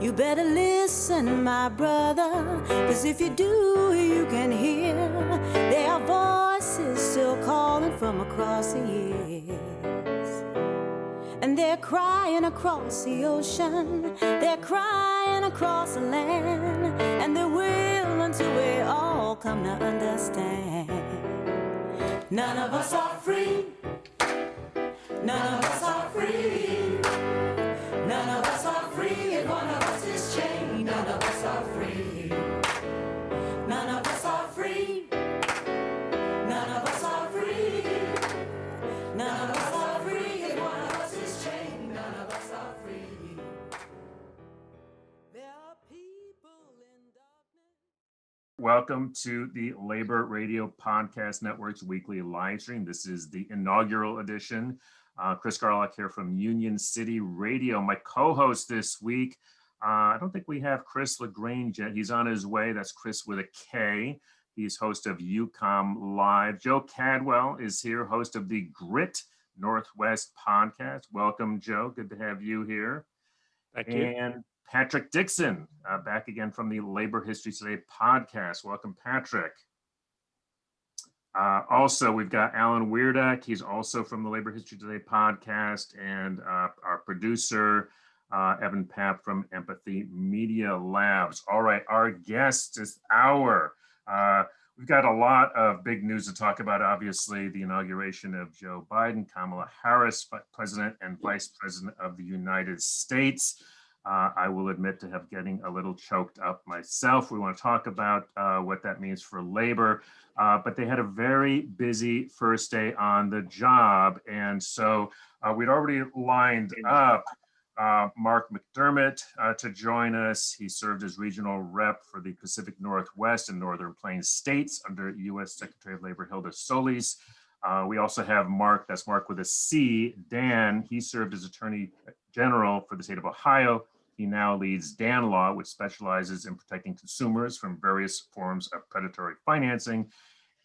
You better listen, my brother, 'cause if you do, you can hear there are voices still calling from across the years. And they're crying across the ocean, they're crying across the land, and they will until we all come to understand. None of us are free, none of us are free, none of us are free, and one of us is chained. None of us are free, none of us are free, none of us are free, none of us are free, and one of us is chained. None of us are free. There are people in darkness. Welcome to the Labor Radio Podcast Network's weekly live stream. This is the inaugural edition. Chris Garlock here from Union City Radio. My co-host this week, I don't think we have Chris LaGrange yet. He's on his way. That's Chris with a K. He's host of UCOMM Live. Joe Cadwell is here, host of the Grit Northwest podcast. Welcome, Joe. Good to have you here. Thank you. And Patrick Dixon, back again from the Labor History Today podcast. Welcome, Patrick. Also, we've got Alan Wierdak. He's also from the Labor History Today podcast, and our producer, Evan Papp from Empathy Media Labs. All right, our guest this hour. We've got a lot of big news to talk about. Obviously, the inauguration of Joe Biden, Kamala Harris, President and Vice President of the United States. I will admit to have getting a little choked up myself. We want to talk about what that means for labor, but they had a very busy first day on the job. And so we'd already lined up Marc McDermott to join us. He served as regional rep for the Pacific Northwest and Northern Plains states under U.S. Secretary of Labor Hilda Solis. We also have Marc, that's Marc with a C, Dan. He served as Attorney General for the state of Ohio. He now leads Dan Law, which specializes in protecting consumers from various forms of predatory financing.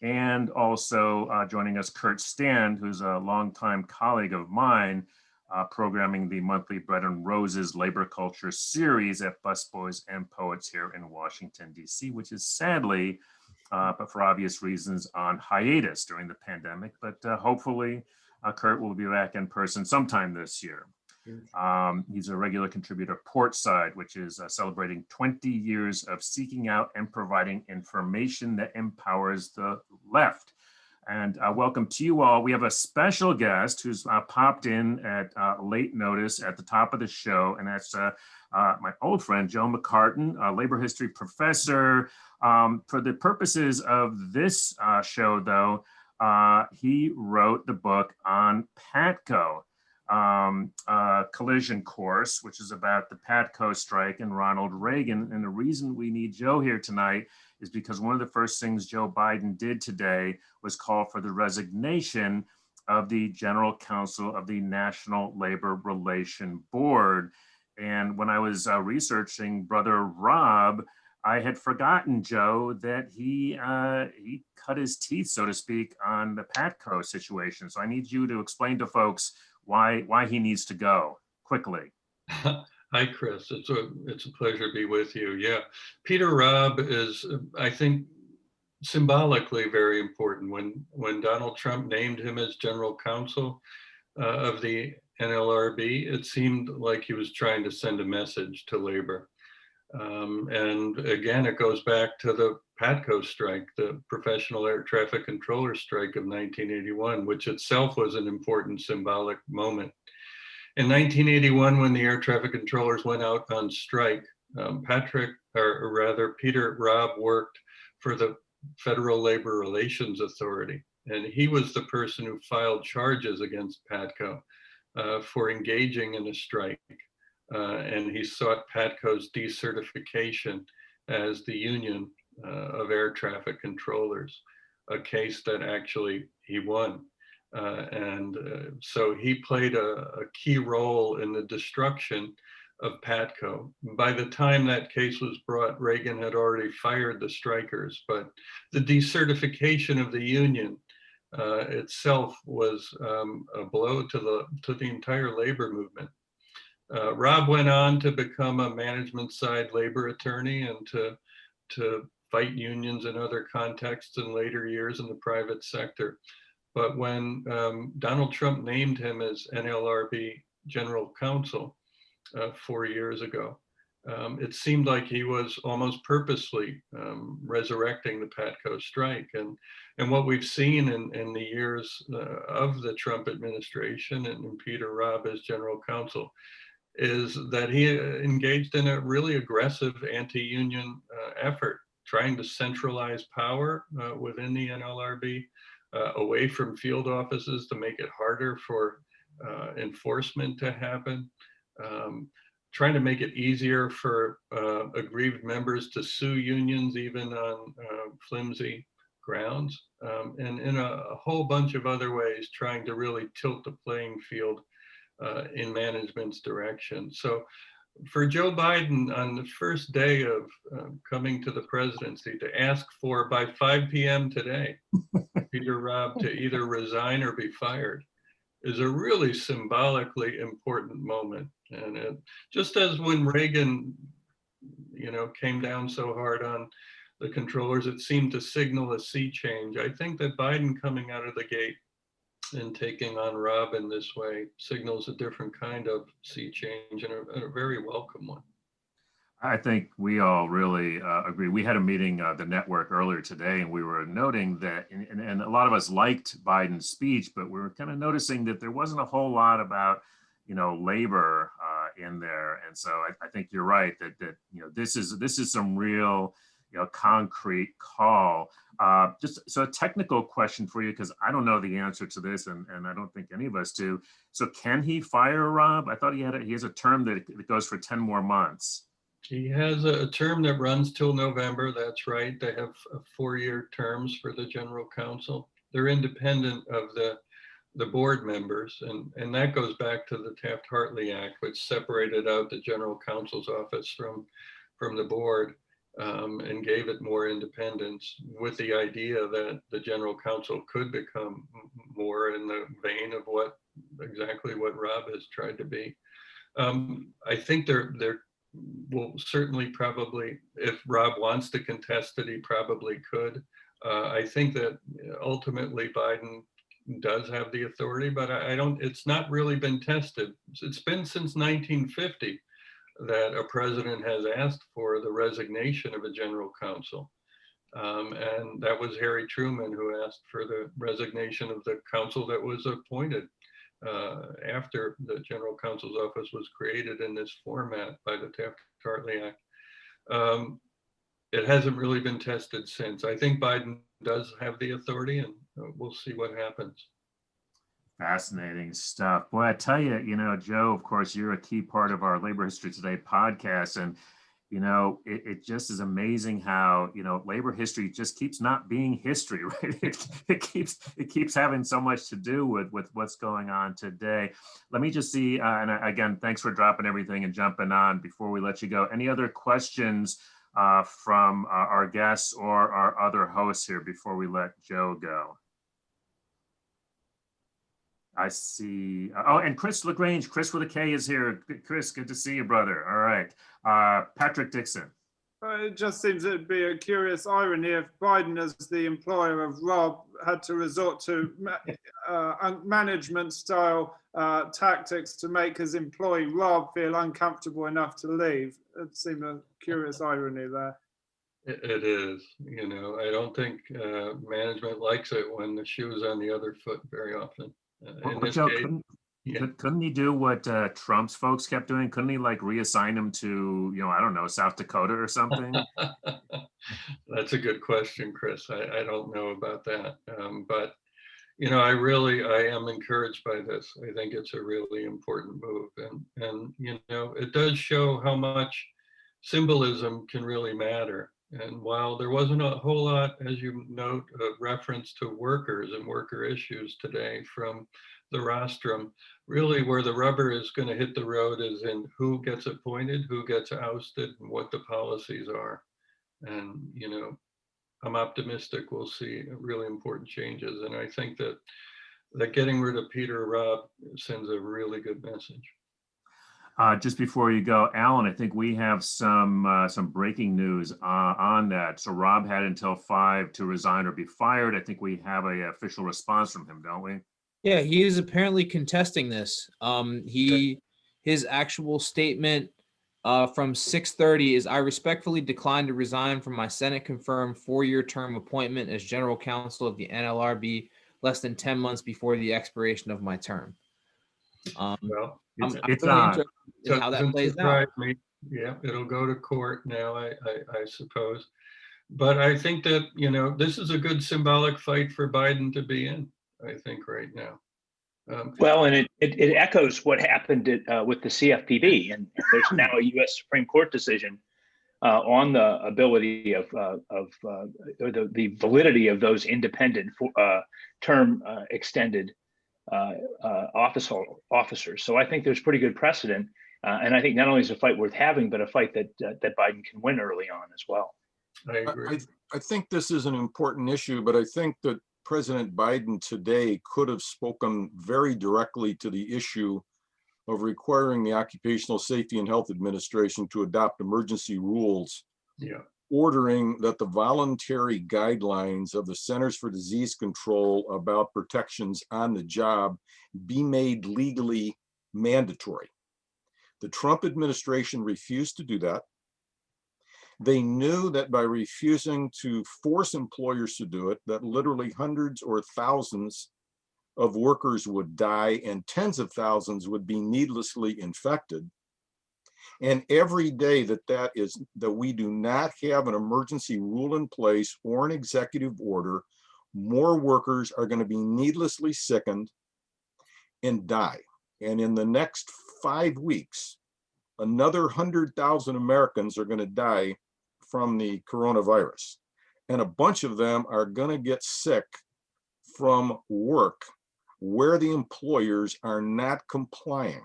And also joining us, Kurt Stand, who's a longtime colleague of mine, programming the monthly Bread and Roses Labor Culture series at Busboys and Poets here in Washington, D.C., which is sadly, but for obvious reasons, on hiatus during the pandemic. But hopefully, Kurt will be back in person sometime this year. He's a regular contributor to Portside, which is celebrating 20 years of seeking out and providing information that empowers the left. And welcome to you all. We have a special guest who's popped in at late notice at the top of the show, and that's my old friend, Joe McCartin, a labor history professor. For the purposes of this show, though, he wrote the book on PATCO. Collision Course, which is about the PATCO strike and Ronald Reagan. And the reason we need Joe here tonight is because one of the first things Joe Biden did today was call for the resignation of the General Counsel of the National Labor Relations Board. And when I was researching Brother Rob, I had forgotten, Joe, that he cut his teeth, so to speak, on the PATCO situation. So I need you to explain to folks why he needs to go quickly. Hi, Chris. It's a pleasure to be with you. Yeah, Peter Robb is, I think, symbolically very important. When Donald Trump named him as general counsel of the NLRB, it seemed like he was trying to send a message to labor. And again, it goes back to the PATCO strike, the Professional Air Traffic Controller strike of 1981, which itself was an important symbolic moment. In 1981, when the air traffic controllers went out on strike, Peter Robb worked for the Federal Labor Relations Authority. And he was the person who filed charges against PATCO for engaging in a strike. And he sought PATCO's decertification as the union of air traffic controllers, a case that actually he won. So he played a key role in the destruction of PATCO. By the time that case was brought, Reagan had already fired the strikers, but the decertification of the union itself was a blow to the entire labor movement. Rob went on to become a management side labor attorney and to fight unions in other contexts in later years in the private sector. But when Donald Trump named him as NLRB General Counsel 4 years ago, it seemed like he was almost purposely resurrecting the PATCO strike. And what we've seen in the years of the Trump administration and Peter Robb as general counsel is that he engaged in a really aggressive anti-union effort, trying to centralize power within the NLRB, away from field offices to make it harder for enforcement to happen, trying to make it easier for aggrieved members to sue unions even on flimsy grounds, and in a whole bunch of other ways trying to really tilt the playing field in management's direction. So for Joe Biden on the first day of coming to the presidency to ask for by 5 p.m. today, Peter Robb to either resign or be fired is a really symbolically important moment. And it, just as when Reagan, came down so hard on the controllers, it seemed to signal a sea change. I think that Biden coming out of the gate and taking on Rob in this way signals a different kind of sea change and a very welcome one. I think we all really agree. We had a meeting, the network earlier today, and we were noting that, and a lot of us liked Biden's speech, but we were kind of noticing that there wasn't a whole lot about, labor in there. And so I think you're right that this is some real, concrete call. Just so a technical question for you, because I don't know the answer to this, and I don't think any of us do. So can he fire Rob? I thought he has a term that goes for 10 more months. He has a term that runs till November. That's right. They have 4-year terms for the general counsel. They're independent of the board members, and that goes back to the Taft-Hartley Act, which separated out the general counsel's office from the board, and gave it more independence, with the idea that the general counsel could become more in the vein of exactly what Rob has tried to be. I think there will certainly probably, if Rob wants to contest it, he probably could. I think that ultimately Biden does have the authority, but it's not really been tested. It's been since 1950 that a president has asked for the resignation of a general counsel. And that was Harry Truman who asked for the resignation of the counsel that was appointed after the general counsel's office was created in this format by the Taft-Hartley Act. It hasn't really been tested since. I think Biden does have the authority, and we'll see what happens. Fascinating stuff. Boy, I tell you, Joe, of course, you're a key part of our Labor History Today podcast. And, it just is amazing how, labor history just keeps not being history, right? It keeps having so much to do with what's going on today. Let me just see, and again, thanks for dropping everything and jumping on before we let you go. Any other questions from our guests or our other hosts here before we let Joe go? I see. Oh, and Kris LaGrange, Kris with a K is here. Kris, good to see you, brother. All right. Patrick Dixon. It just seems it'd be a curious irony if Biden, as the employer of Rob, had to resort to management-style tactics to make his employee Rob feel uncomfortable enough to leave. It seemed a curious irony there. It is. I don't think management likes it when the shoe is on the other foot very often. But Joe, couldn't he do what Trump's folks kept doing? Couldn't he reassign him to, I don't know, South Dakota or something? That's a good question, Kris. I don't know about that. But, I am encouraged by this. I think it's a really important move. And it does show how much symbolism can really matter. And while there wasn't a whole lot, as you note, of reference to workers and worker issues today from the rostrum, really where the rubber is going to hit the road is in who gets appointed, who gets ousted, and what the policies are. And, I'm optimistic we'll see really important changes. And I think that getting rid of Peter Robb sends a really good message. Just before you go, Alan, I think we have some breaking news on that. So Rob had until 5 to resign or be fired. I think we have a official response from him, don't we? Yeah, he is apparently contesting this. His actual statement from 6:30 is, I respectfully decline to resign from my Senate confirmed 4-year term appointment as general counsel of the NLRB less than 10 months before the expiration of my term. Well, It's I'm really on. interested in how that doesn't plays out. surprise me. Yeah, it'll go to court now, I suppose. But I think that, this is a good symbolic fight for Biden to be in, I think, right now. Well, and it echoes what happened with the CFPB, and there's now a U.S. Supreme Court decision on the ability of or the validity of those independent term extended officers. So I think there's pretty good precedent, and I think not only is a fight worth having, but a fight that Biden can win early on as well. I agree. I think this is an important issue, but I think that President Biden today could have spoken very directly to the issue of requiring the Occupational Safety and Health Administration to adopt emergency rules, ordering that the voluntary guidelines of the Centers for Disease Control about protections on the job be made legally mandatory. The Trump administration refused to do that. They knew that by refusing to force employers to do it, that literally hundreds or thousands of workers would die and tens of thousands would be needlessly infected. And every day that we do not have an emergency rule in place or an executive order, more workers are going to be needlessly sickened and die. And in the next 5 weeks, another 100,000 Americans are going to die from the coronavirus. And a bunch of them are going to get sick from work where the employers are not complying.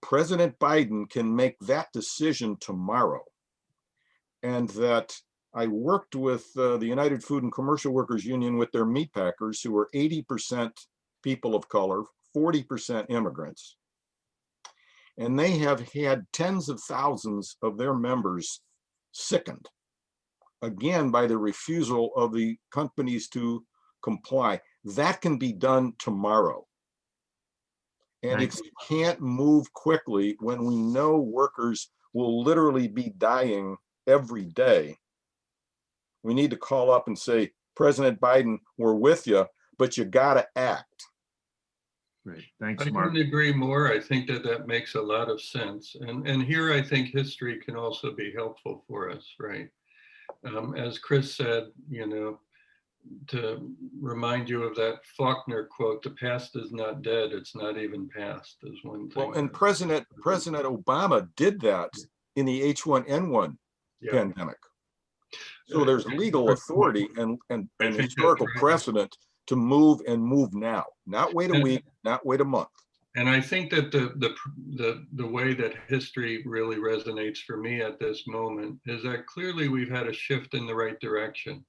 President Biden can make that decision tomorrow. And that I worked with the United Food and Commercial Workers Union with their meatpackers, who are 80% people of color, 40% immigrants. And they have had tens of thousands of their members sickened, again, by the refusal of the companies to comply. That can be done tomorrow. And if you can't move quickly when we know workers will literally be dying every day, we need to call up and say, President Biden, we're with you, but you got to act. Great. Thanks, I Mark. couldn't agree more. I think that makes a lot of sense. And here I think history can also be helpful for us, right? As Kris said, to remind you of that Faulkner quote, the past is not dead, it's not even past, is one thing. Well, and President Obama did that in the H1N1 pandemic. So there's legal authority and historical precedent to move and move now, not wait a week, not wait a month. And I think that the way that history really resonates for me at this moment is that clearly we've had a shift in the right direction.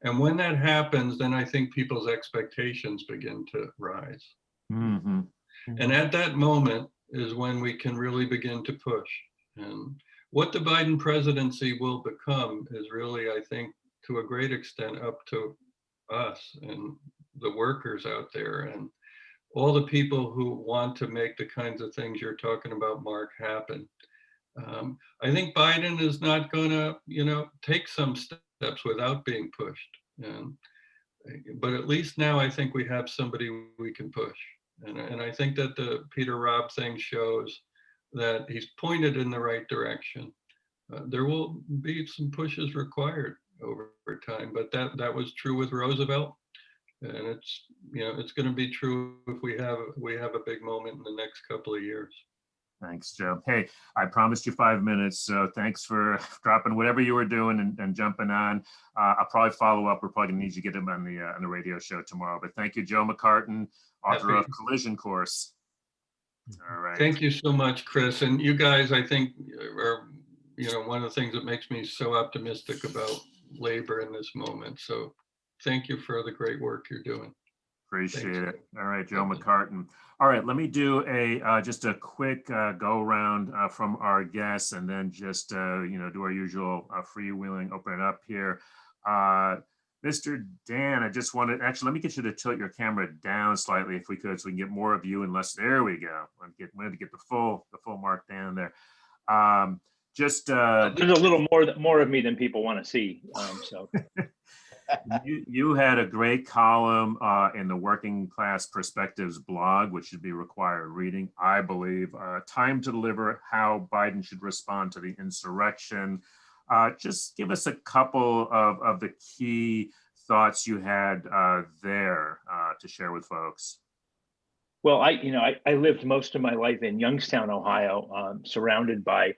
And when that happens, then I think people's expectations begin to rise. Mm-hmm. And at that moment is when we can really begin to push. And what the Biden presidency will become is really, I think, to a great extent up to us and the workers out there and all the people who want to make the kinds of things you're talking about, Mark, happen. I think Biden is not going to, take some steps without being pushed. But at least now I think we have somebody we can push. And I think that the Peter Robb thing shows that he's pointed in the right direction. There will be some pushes required over time, but that was true with Roosevelt. And it's, it's going to be true if we have a big moment in the next couple of years. Thanks, Joe. Hey, I promised you 5 minutes, so thanks for dropping whatever you were doing and jumping on. I'll probably follow up. We're probably gonna need you to get him on the radio show tomorrow. But thank you, Joe McCartin, author of Collision Course. All right. Thank you so much, Kris. And you guys, I think, are one of the things that makes me so optimistic about labor in this moment. So thank you for the great work you're doing. Appreciate it. All right, Joe McCartin. All right, let me do a just a quick go around from our guests, and then just do our usual freewheeling, open it up here. Mr. Dan, I just wanted, actually, let me get you to tilt your camera down slightly if we could, so we can get more of you and less. There we go. Wanted to get the full Marc Dann there. There's a little more of me than people want to see. So you had a great column in the Working Class Perspectives blog, which should be required reading, I believe. Time to Deliver: How Biden Should Respond to the Insurrection. Just give us a couple of the key thoughts you had there to share with folks. Well, I lived most of my life in Youngstown, Ohio, surrounded by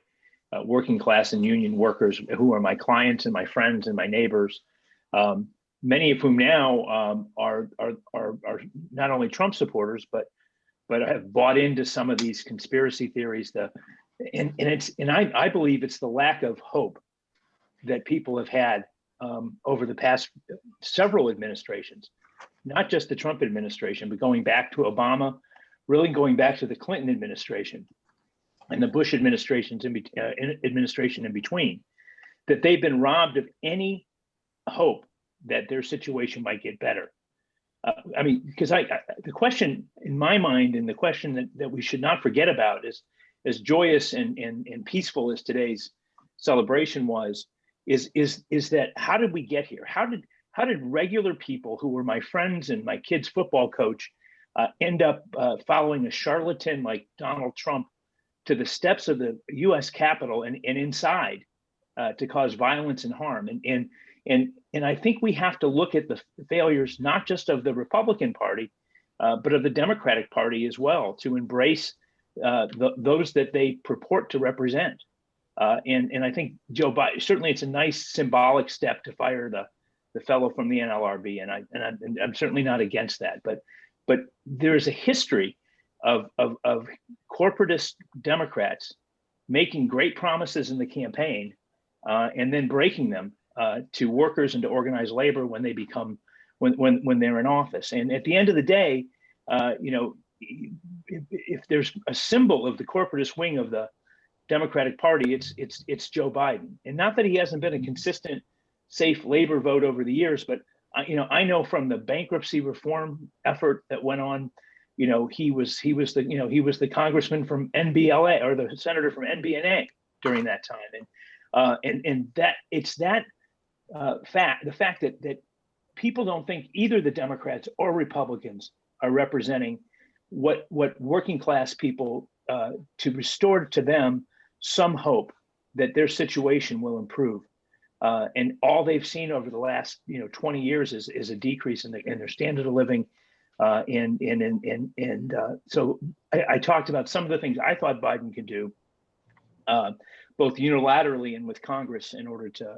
working class and union workers who are my clients and my friends and my neighbors. Many of whom now are not only Trump supporters, but have bought into some of these conspiracy theories. I believe it's the lack of hope that people have had over the past several administrations, not just the Trump administration, but going back to Obama, really going back to the Clinton administration and the Bush administration in between, that they've been robbed of any hope that their situation might get better. Because the question in my mind, and the question that we should not forget about, is as joyous and peaceful as today's celebration was, is that how did we get here? How did regular people who were my friends and my kids' football coach end up following a charlatan like Donald Trump to the steps of the U.S. Capitol and inside to cause violence and harm? And I think we have to look at the failures, not just of the Republican Party, but of the Democratic Party as well, to embrace those that they purport to represent. And I think Joe Biden, certainly it's a nice symbolic step to fire the fellow from the NLRB, and I'm certainly not against that. But there's a history of corporatist Democrats making great promises in the campaign and then breaking them to workers and to organized labor when they become when they're in office. And at the end of the day, if there's a symbol of the corporatist wing of the Democratic Party, it's Joe Biden. And not that he hasn't been a consistent, safe labor vote over the years, but I know from the bankruptcy reform effort that went on, he was the congressman from NBLA, or the senator from NBNA during that time, and that it's that the fact that people don't think either the Democrats or Republicans are representing what working class people, to restore to them some hope that their situation will improve. And all they've seen over the last 20 years is a decrease in their standard of living. So I talked about some of the things I thought Biden could do, both unilaterally and with Congress, in order to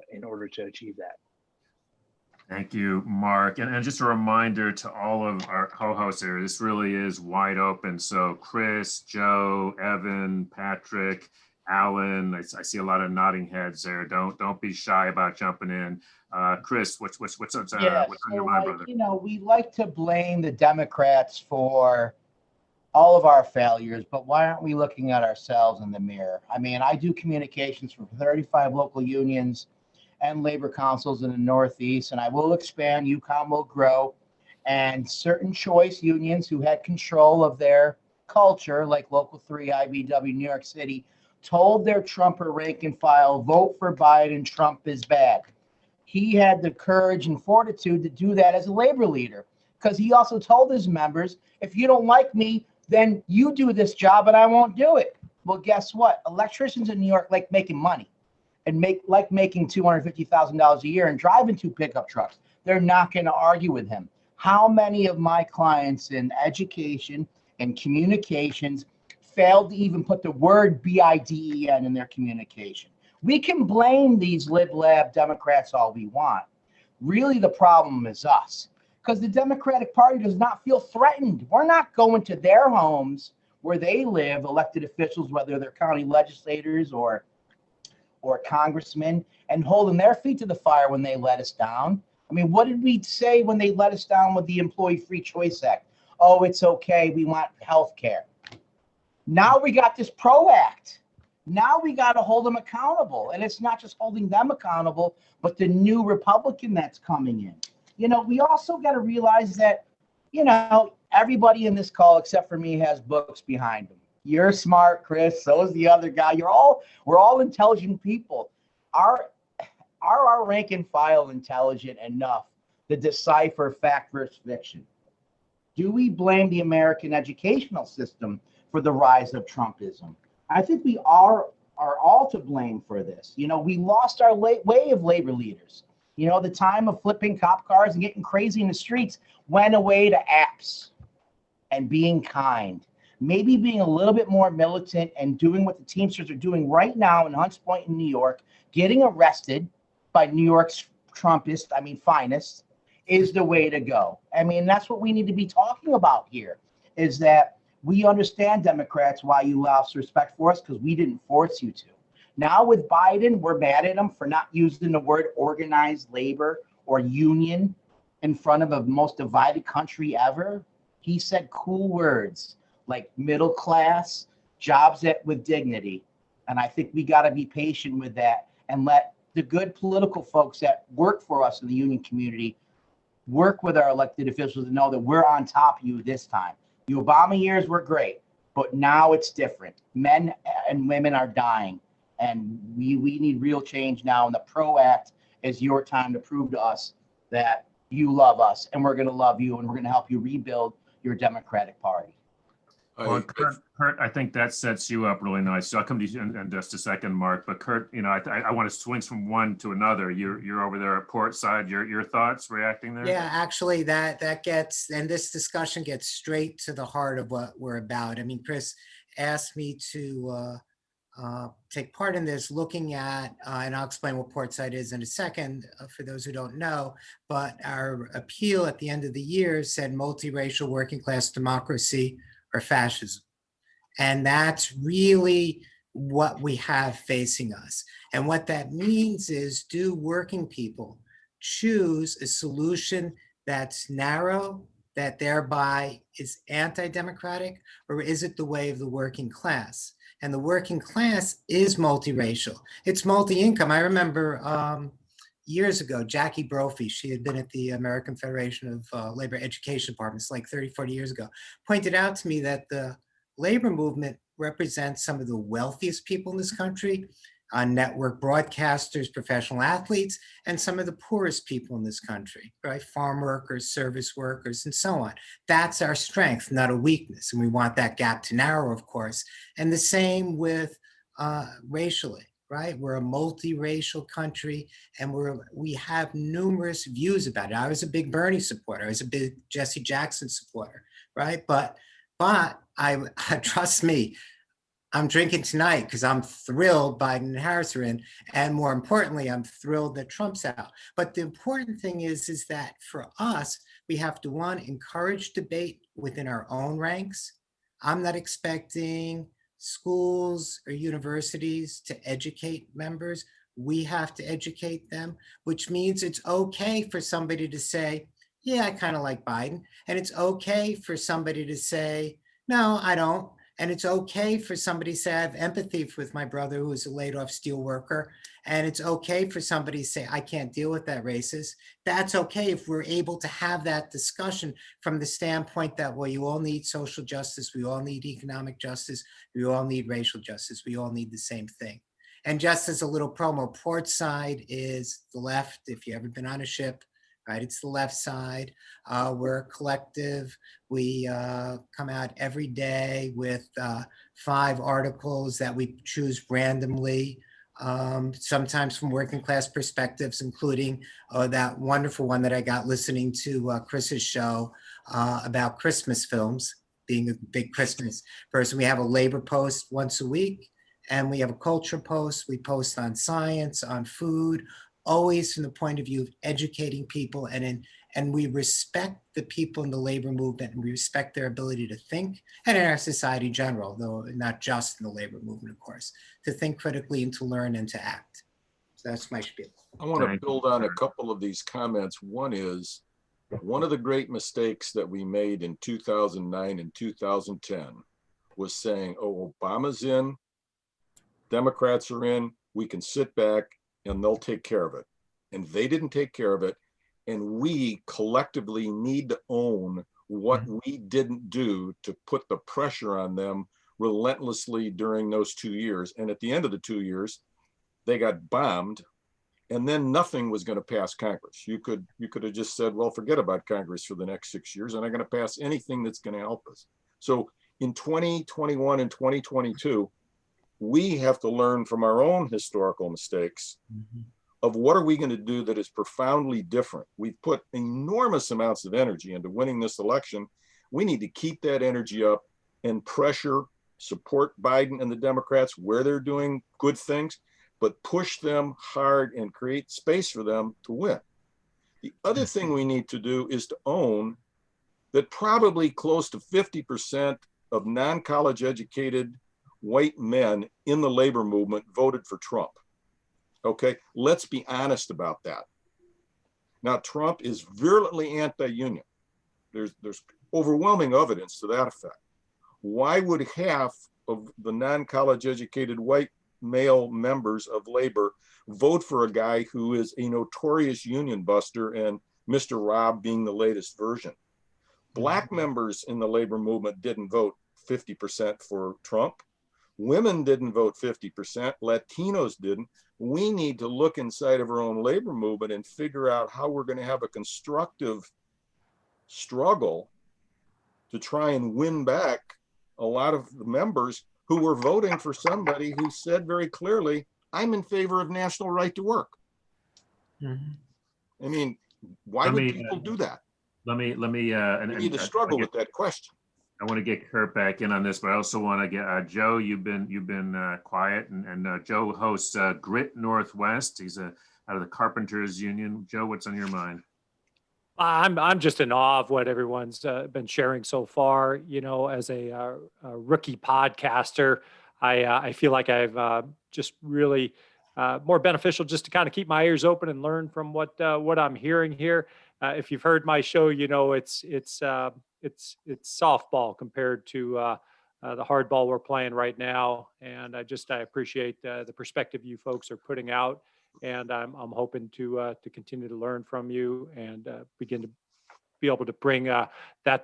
achieve that. Thank you, Mark. And just a reminder to all of our co-hosts here, this really is wide open. So Chris, Joe, Evan, Patrick, Alan, I see a lot of nodding heads there. Don't be shy about jumping in. Chris, what's on your mind, brother? We like to blame the Democrats for all of our failures, but why aren't we looking at ourselves in the mirror? I do communications for 35 local unions and labor councils in the Northeast, and I will expand. UCOMM will grow, and certain choice unions who had control of their culture, like Local 3, IBW, New York City, told their Trumper rank and file, vote for Biden, Trump is bad. He had the courage and fortitude to do that as a labor leader, because he also told his members, if you don't like me, then you do this job and I won't do it. Well, guess what? Electricians in New York like making money and making $250,000 a year and driving 2 pickup trucks. They're not going to argue with him. How many of my clients in education and communications failed to even put the word BIDEN in their communication? We can blame these lib-lab Democrats all we want. Really, the problem is us, because the Democratic Party does not feel threatened. We're not going to their homes where they live, elected officials, whether they're county legislators or congressmen, and holding their feet to the fire when they let us down. I mean, what did we say when they let us down with the Employee Free Choice Act? Oh, it's okay. We want health care. Now we got this PRO Act. Now we got to hold them accountable. And it's not just holding them accountable, but the new Republican that's coming in. You know, we also got to realize that, you know, everybody in this call, except for me, has books behind them. You're smart, Chris. So is the other guy. We're all intelligent people. Are our rank and file intelligent enough to decipher fact versus fiction? Do we blame the American educational system for the rise of Trumpism? I think we are all to blame for this. You know, we lost our way of labor leaders. You know, the time of flipping cop cars and getting crazy in the streets went away to apps and being kind. Maybe being a little bit more militant and doing what the Teamsters are doing right now in Hunts Point in New York, getting arrested by New York's finest, is the way to go. I mean, that's what we need to be talking about here, is that we understand, Democrats, why you lost respect for us, because we didn't force you to. Now with Biden, we're mad at him for not using the word organized labor or union in front of the most divided country ever. He said cool words like middle class, jobs with dignity. And I think we got to be patient with that and let the good political folks that work for us in the union community work with our elected officials to know that we're on top of you this time. The Obama years were great, but now it's different. Men and women are dying, and we need real change now. And the PRO Act is your time to prove to us that you love us, and we're going to love you, and we're going to help you rebuild your Democratic Party. Well, Kurt, I think that sets you up really nice. So I'll come to you in just a second, Mark. But Kurt, you know, I want to swing from one to another. You're over there at Portside. Your thoughts reacting there? Yeah, actually, that gets, and this discussion gets straight to the heart of what we're about. I mean, Chris asked me to take part in this, looking at, and I'll explain what Portside is in a second for those who don't know. But our appeal at the end of the year said multiracial working class democracy or fascism. And that's really what we have facing us. And what that means is, do working people choose a solution that's narrow, that thereby is anti-democratic, or is it the way of the working class? And the working class is multiracial. It's multi-income. I remember years ago, Jackie Brophy, she had been at the American Federation of Labor Education Departments like 30, 40 years ago, pointed out to me that the labor movement represents some of the wealthiest people in this country, network broadcasters, professional athletes, and some of the poorest people in this country, right? Farm workers, service workers, and so on. That's our strength, not a weakness. And we want that gap to narrow, of course. And the same with racially. Right? We're a multiracial country, and we have numerous views about it. I was a big Bernie supporter. I was a big Jesse Jackson supporter, right? But I trust me, I'm drinking tonight because I'm thrilled Biden and Harris are in, and more importantly, I'm thrilled that Trump's out. But the important thing is that for us, we have to, one, encourage debate within our own ranks. I'm not expecting schools or universities to educate members. We have to educate them, which means it's okay for somebody to say, yeah, I kind of like Biden. And it's okay for somebody to say, no, I don't. And it's okay for somebody to say, I have empathy with my brother who is a laid off steel worker. And it's okay for somebody to say, I can't deal with that racist. That's okay if we're able to have that discussion from the standpoint that, well, you all need social justice. We all need economic justice. We all need racial justice. We all need the same thing. And just as a little promo, Portside is the left. If you've ever been on a ship, right, it's the left side. We're a collective. We come out every day with 5 articles that we choose randomly, sometimes from working class perspectives, including that wonderful one that I got listening to Chris's show about Christmas films, being a big Christmas person. We have a labor post once a week, and we have a culture post. We post on science, on food, always from the point of view of educating people, and we respect the people in the labor movement, and we respect their ability to think, and in our society in general, though not just in the labor movement, of course, to think critically and to learn and to act. So that's my spiel. I want to Thank build you, on a sir. couple of these comments. One is, one of the great mistakes that we made in 2009 and 2010 was saying, oh, Obama's in, Democrats are in, we can sit back and they'll take care of it. And they didn't take care of it. And we collectively need to own what we didn't do to put the pressure on them relentlessly during those 2 years. And at the end of the 2 years, they got bombed, and then nothing was going to pass Congress. You could have just said, well, forget about Congress for the next 6 years, and I'm going to pass anything that's going to help us. So in 2021 and 2022, we have to learn from our own historical mistakes of what are we going to do that is profoundly different. We've put enormous amounts of energy into winning this election. We need to keep that energy up and pressure, support Biden and the Democrats where they're doing good things, but push them hard and create space for them to win. The other thing we need to do is to own that probably close to 50% of non-college educated white men in the labor movement voted for Trump. Okay, let's be honest about that. Now, Trump is virulently anti-union. There's overwhelming evidence to that effect. Why would half of the non-college educated white male members of labor vote for a guy who is a notorious union buster and Mr. Rob being the latest version? Black members in the labor movement didn't vote 50% for Trump. Women didn't vote 50%. Latinos didn't. We need to look inside of our own labor movement and figure out how we're going to have a constructive struggle to try and win back a lot of the members who were voting for somebody who said very clearly, I'm in favor of national right to work. I mean, why would people do that? Let me We need to struggle with that question. I want to get Kurt back in on this, but I also want to get Joe. You've been quiet, and Joe hosts Grit Northwest. He's out of the Carpenters Union. Joe, what's on your mind? I'm just in awe of what everyone's been sharing so far. You know, as a rookie podcaster, I feel like I've just really more beneficial just to kind of keep my ears open and learn from what I'm hearing here. If you've heard my show, you know it's softball compared to the hardball we're playing right now, and I appreciate the perspective you folks are putting out, and I'm hoping to continue to learn from you and begin to be able to bring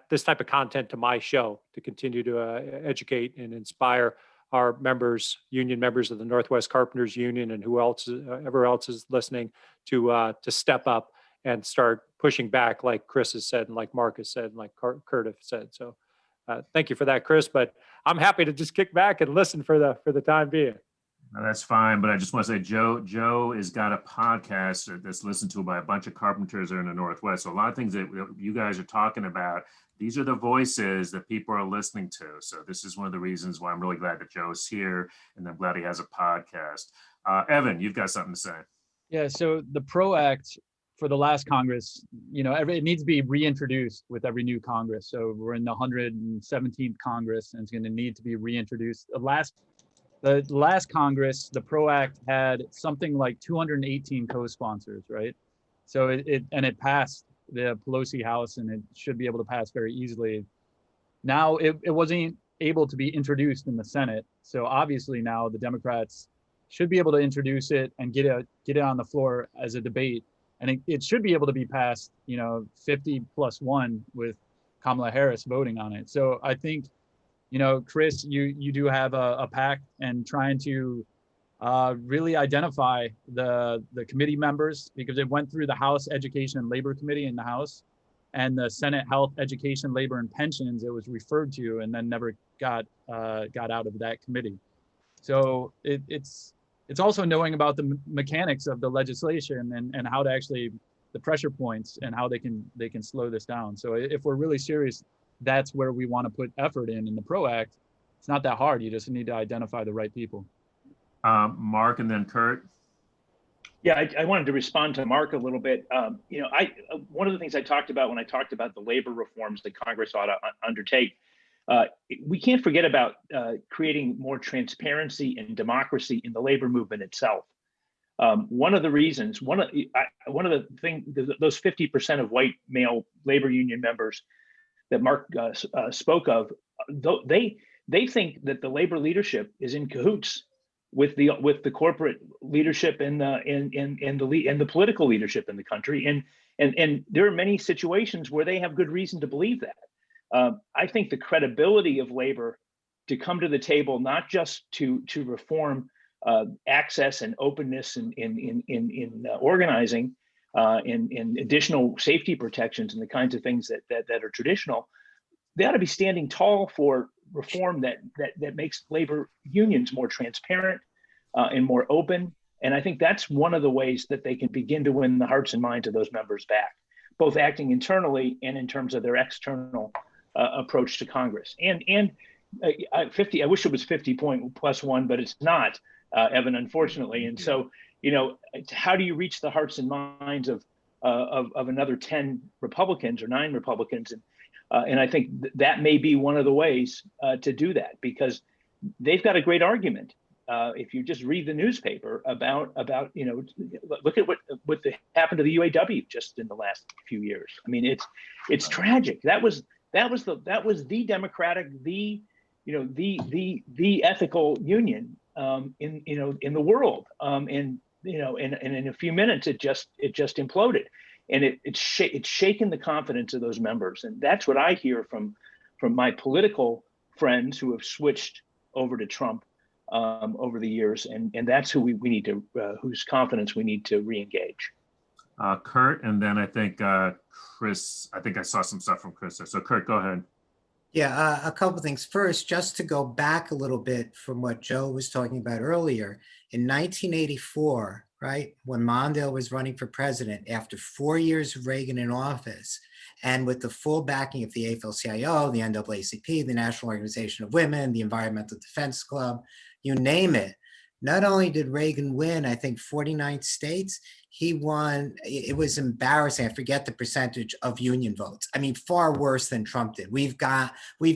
this type of content to my show to continue to educate and inspire our members, union members of the Northwest Carpenters Union, and whoever else is listening to step up and start pushing back, like Chris has said, and like Mark has said, and like Kurt has said. So thank you for that, Chris, but I'm happy to just kick back and listen for the time being. No, that's fine, but I just want to say Joe has got a podcast that's listened to by a bunch of carpenters that are in the Northwest. So a lot of things that you guys are talking about, these are the voices that people are listening to. So this is one of the reasons why I'm really glad that Joe's here, and I'm glad he has a podcast. Evan, you've got something to say. Yeah, so the PRO Act for the last Congress, you know, it needs to be reintroduced with every new Congress. So we're in the 117th Congress, and it's going to need to be reintroduced. The last Congress, the PRO Act had something like 218 co-sponsors, right? So it passed the Pelosi House, and it should be able to pass very easily. Now it wasn't able to be introduced in the Senate. So obviously now the Democrats should be able to introduce it and get it on the floor as a debate. And it should be able to be passed, 50+1 with Kamala Harris voting on it. So I think, Kris, you do have a pact and trying to really identify the committee members, because it went through the House Education and Labor Committee in the House, and the Senate Health, Education, Labor, and Pensions. It was referred to and then never got out of that committee. So it's also knowing about the mechanics of the legislation and how to actually, the pressure points and how they can slow this down. So if we're really serious, that's where we want to put effort in the PRO Act. It's not that hard. You just need to identify the right people. Mark and then Kurt. Yeah, I wanted to respond to Mark a little bit. One of the things I talked about when I talked about the labor reforms that Congress ought to undertake, we can't forget about creating more transparency and democracy in the labor movement itself. One of the reasons, one of the things, those 50% of white male labor union members that Marc spoke of, they think that the labor leadership is in cahoots with the corporate leadership and the political leadership in the country, and there are many situations where they have good reason to believe that. I think the credibility of labor to come to the table, not just to reform access and openness in organizing, in additional safety protections and the kinds of things that are traditional, they ought to be standing tall for reform that makes labor unions more transparent and more open. And I think that's one of the ways that they can begin to win the hearts and minds of those members back, both acting internally and in terms of their external approach to Congress. And 50, I wish it was 50+1, but it's not, Evan, unfortunately. And so, how do you reach the hearts and minds of another 10 Republicans or 9 Republicans? And I think that may be one of the ways to do that, because they've got a great argument. If you just read the newspaper about look at what happened to the UAW just in the last few years. I mean, it's tragic. That was the democratic, the ethical union in the world. And in a few minutes it just imploded, and it's shaken the confidence of those members. And that's what I hear from my political friends who have switched over to Trump over the years, and that's who we need to whose confidence we need to re-engage. Kurt, and then I think Kris. I think I saw some stuff from Kris there. So Kurt, go ahead. Yeah, a couple of things. First, just to go back a little bit from what Joe was talking about earlier, in 1984, right, when Mondale was running for president, after 4 years of Reagan in office, and with the full backing of the AFL-CIO, the NAACP, the National Organization of Women, the Environmental Defense Club, you name it, not only did Reagan win, I think 49 states, he won, it was embarrassing, I forget the percentage of union votes. I mean, far worse than Trump did. We've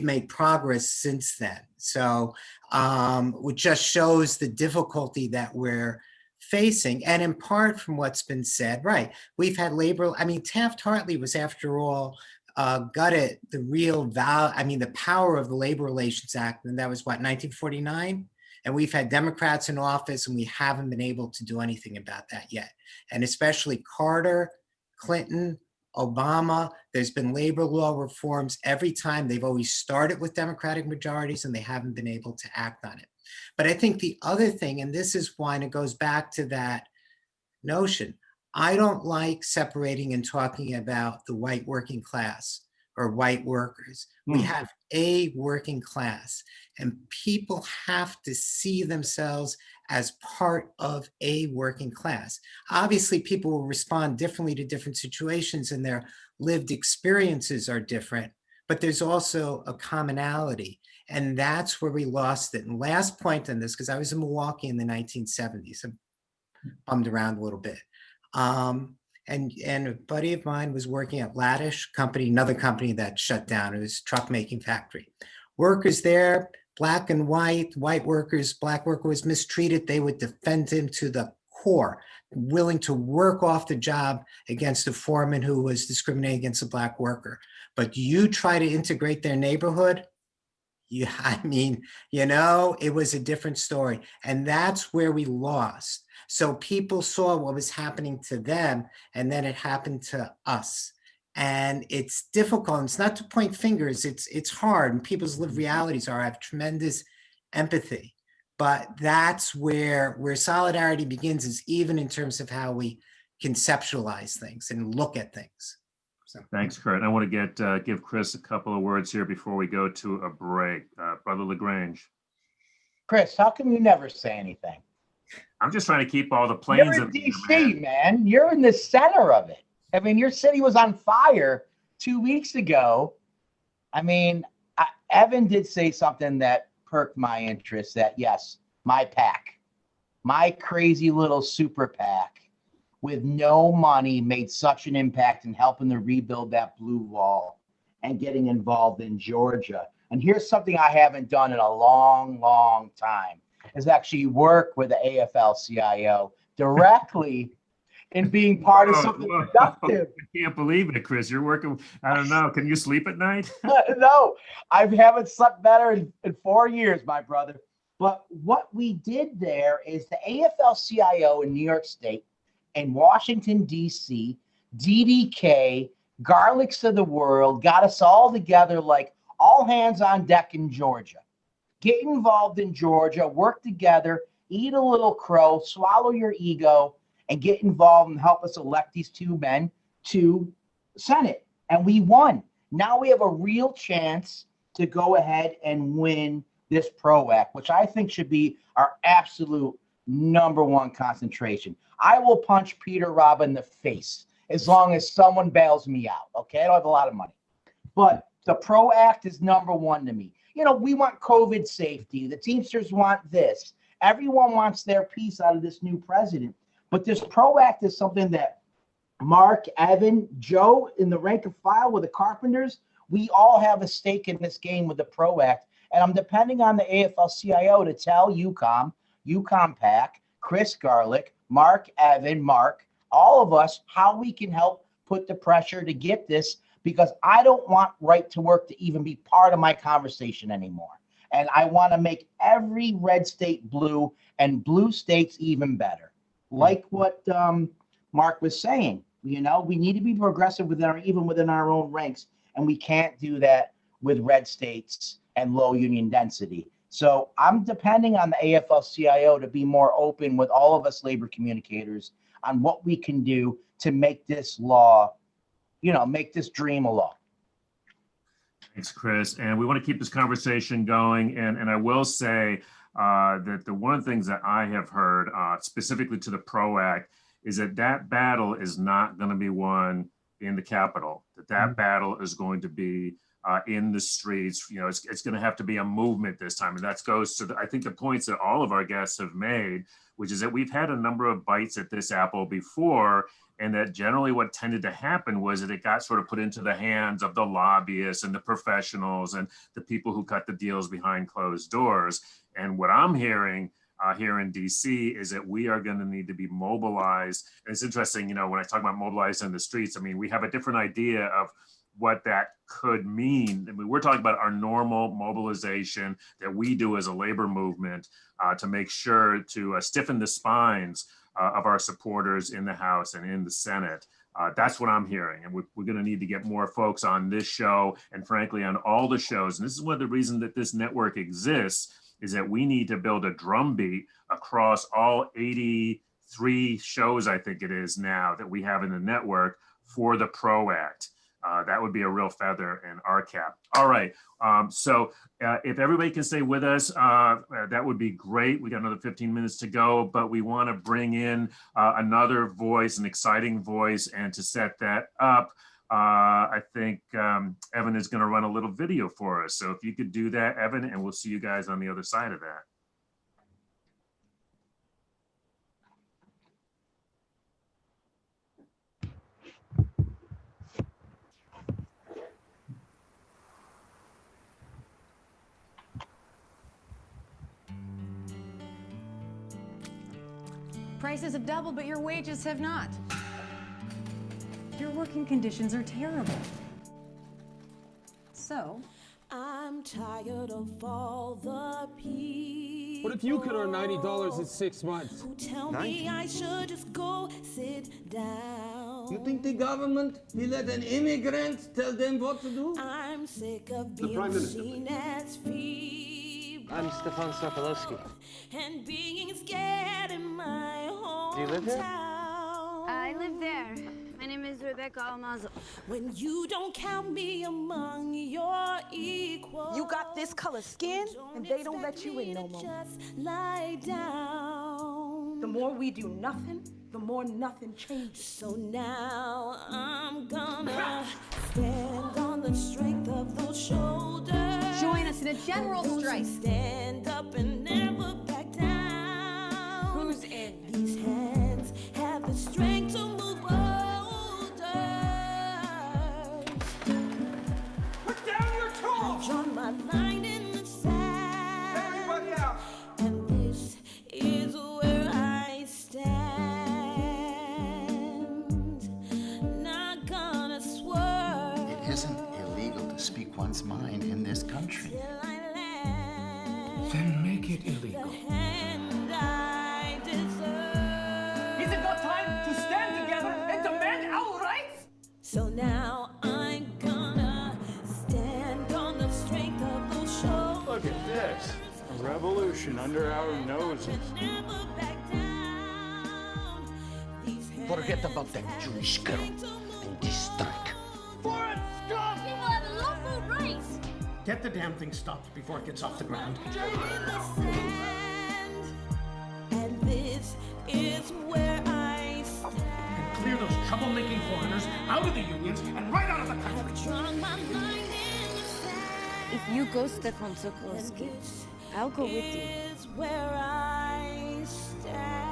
made progress since then. So it just shows the difficulty that we're facing. And in part from what's been said, right, we've had labor, I mean, Taft-Hartley was, after all, gutted the real value, I mean, the power of the Labor Relations Act, and that was what, 1949? And we've had Democrats in office, and we haven't been able to do anything about that yet. And especially Carter, Clinton, Obama, there's been labor law reforms every time. They've always started with Democratic majorities, and they haven't been able to act on it. But I think the other thing, and this is why, and it goes back to that notion, I don't like separating and talking about the white working class or white workers. We have a working class, and people have to see themselves as part of a working class. Obviously, people will respond differently to different situations, and their lived experiences are different, but there's also a commonality, and that's where we lost it. And last point on this, because I was in Milwaukee in the 1970s, I bummed around a little bit. And a buddy of mine was working at Laddish company, another company that shut down. It was a truck making factory. Workers there, black and white workers, black worker was mistreated. They would defend him to the core, willing to work off the job against a foreman who was discriminating against a black worker. But you try to integrate their neighborhood, it was a different story. And that's where we lost. So people saw what was happening to them, and then it happened to us. And it's difficult. It's not to point fingers. It's hard, and people's lived realities are. I have tremendous empathy, but that's where solidarity begins, is even in terms of how we conceptualize things and look at things. So. Thanks, Kurt. I want to give Kris a couple of words here before we go to a break. Brother LaGrange. Kris, how come you never say anything? I'm just trying to keep all the planes You're in DC, man. You're in the center of it. I mean, your city was on fire 2 weeks ago. I mean, Evan did say something that perked my interest, that yes, my PAC, my crazy little super PAC with no money made such an impact in helping to rebuild that blue wall and getting involved in Georgia. And here's something I haven't done in a long, long time, is actually work with the AFL-CIO, directly in being part of something productive. I can't believe it, Chris. You're working, I don't know. Can you sleep at night? No, I haven't slept better in 4 years, my brother. But what we did there is the AFL-CIO in New York State and Washington, D.C., DDK, Garlicks of the world, got us all together like all hands on deck in Georgia. Get involved in Georgia, work together, eat a little crow, swallow your ego, and get involved and help us elect these two men to Senate. And we won. Now we have a real chance to go ahead and win this PRO Act, which I think should be our absolute #1 concentration. I will punch Peter Robb in the face as long as someone bails me out. Okay, I don't have a lot of money, but the PRO Act is #1 to me. You know, we want COVID safety. The Teamsters want this. Everyone wants their piece out of this new president. But this PRO Act is something that Mark, Evan, Joe in the rank and file with the Carpenters, we all have a stake in this game with the PRO Act. And I'm depending on the AFL-CIO to tell UCOMM PAC, Chris Garlock, Mark, Evan, Mark, all of us, how we can help put the pressure to get this, because I don't want right to work to even be part of my conversation anymore. And I want to make every red state blue and blue states even better. Like what Mark was saying, you know, we need to be progressive even within our own ranks, and we can't do that with red states and low union density. So I'm depending on the AFL-CIO to be more open with all of us labor communicators on what we can do to make this law, you know, make this dream a law. Thanks, Chris. And we want to keep this conversation going. And I will say that one of the things that I have heard specifically to the PRO Act is that battle is not going to be won in the Capitol, that battle is going to be in the streets. You know, it's going to have to be a movement this time. And that goes to, I think, the points that all of our guests have made, which is that we've had a number of bites at this apple before, and that generally what tended to happen was that it got sort of put into the hands of the lobbyists and the professionals and the people who cut the deals behind closed doors. And what I'm hearing here in DC is that we are going to need to be mobilized. And it's interesting, you know, when I talk about mobilized in the streets, I mean, we have a different idea of what that could mean. I mean, we're talking about our normal mobilization that we do as a labor movement to make sure to stiffen the spines of our supporters in the House and in the Senate. That's what I'm hearing. And we're going to need to get more folks on this show and frankly on all the shows. And this is one of the reasons that this network exists, is that we need to build a drumbeat across all 83 shows, I think it is now, that we have in the network for the PRO Act. That would be a real feather in our cap. All right. So if everybody can stay with us, that would be great. We got another 15 minutes to go, but we want to bring in another voice, an exciting voice. And to set that up, I think Evan is going to run a little video for us. So if you could do that, Evan, and we'll see you guys on the other side of that. Prices have doubled, but your wages have not. Your working conditions are terrible. So, I'm tired of all the people. What if you could earn $90 in 6 months? Who tell me I should just go sit down. You think the government will let an immigrant tell them what to do? I'm sick of being seen as feeble. I'm Stefan Sokolowski. And being scared in my hometown. Do you live here? I live there. My name is Rebecca Almazo. When you don't count me among your equals. You got this color skin, and they don't let you in no more. Just lie down. The more we do nothing, the more nothing changes. So now I'm gonna stand on the strength of those shoulders. join us in a general strike. Stand up and never back down. Who's in? These hands have the strength to move boulders. Put down your tools! I've drawn my line in the sand. Everybody out! And this is where I stand. isn't illegal to speak one's mind in this country. Then make it illegal. Is it not time to stand together and demand our rights? So now I'm gonna stand on the strength of those shoulders. Look at this, a revolution under our noses. Forget about that Jewish girl and this strike. For it, stop! People have a lawful rights. Get the damn thing stopped before it gets off the ground. And this is where I stand. And clear those troublemaking foreigners out of the unions and right out of the country. I've drawn my line in the sand. If you go step on Sokolowski, I'll go with you. This is where I stand.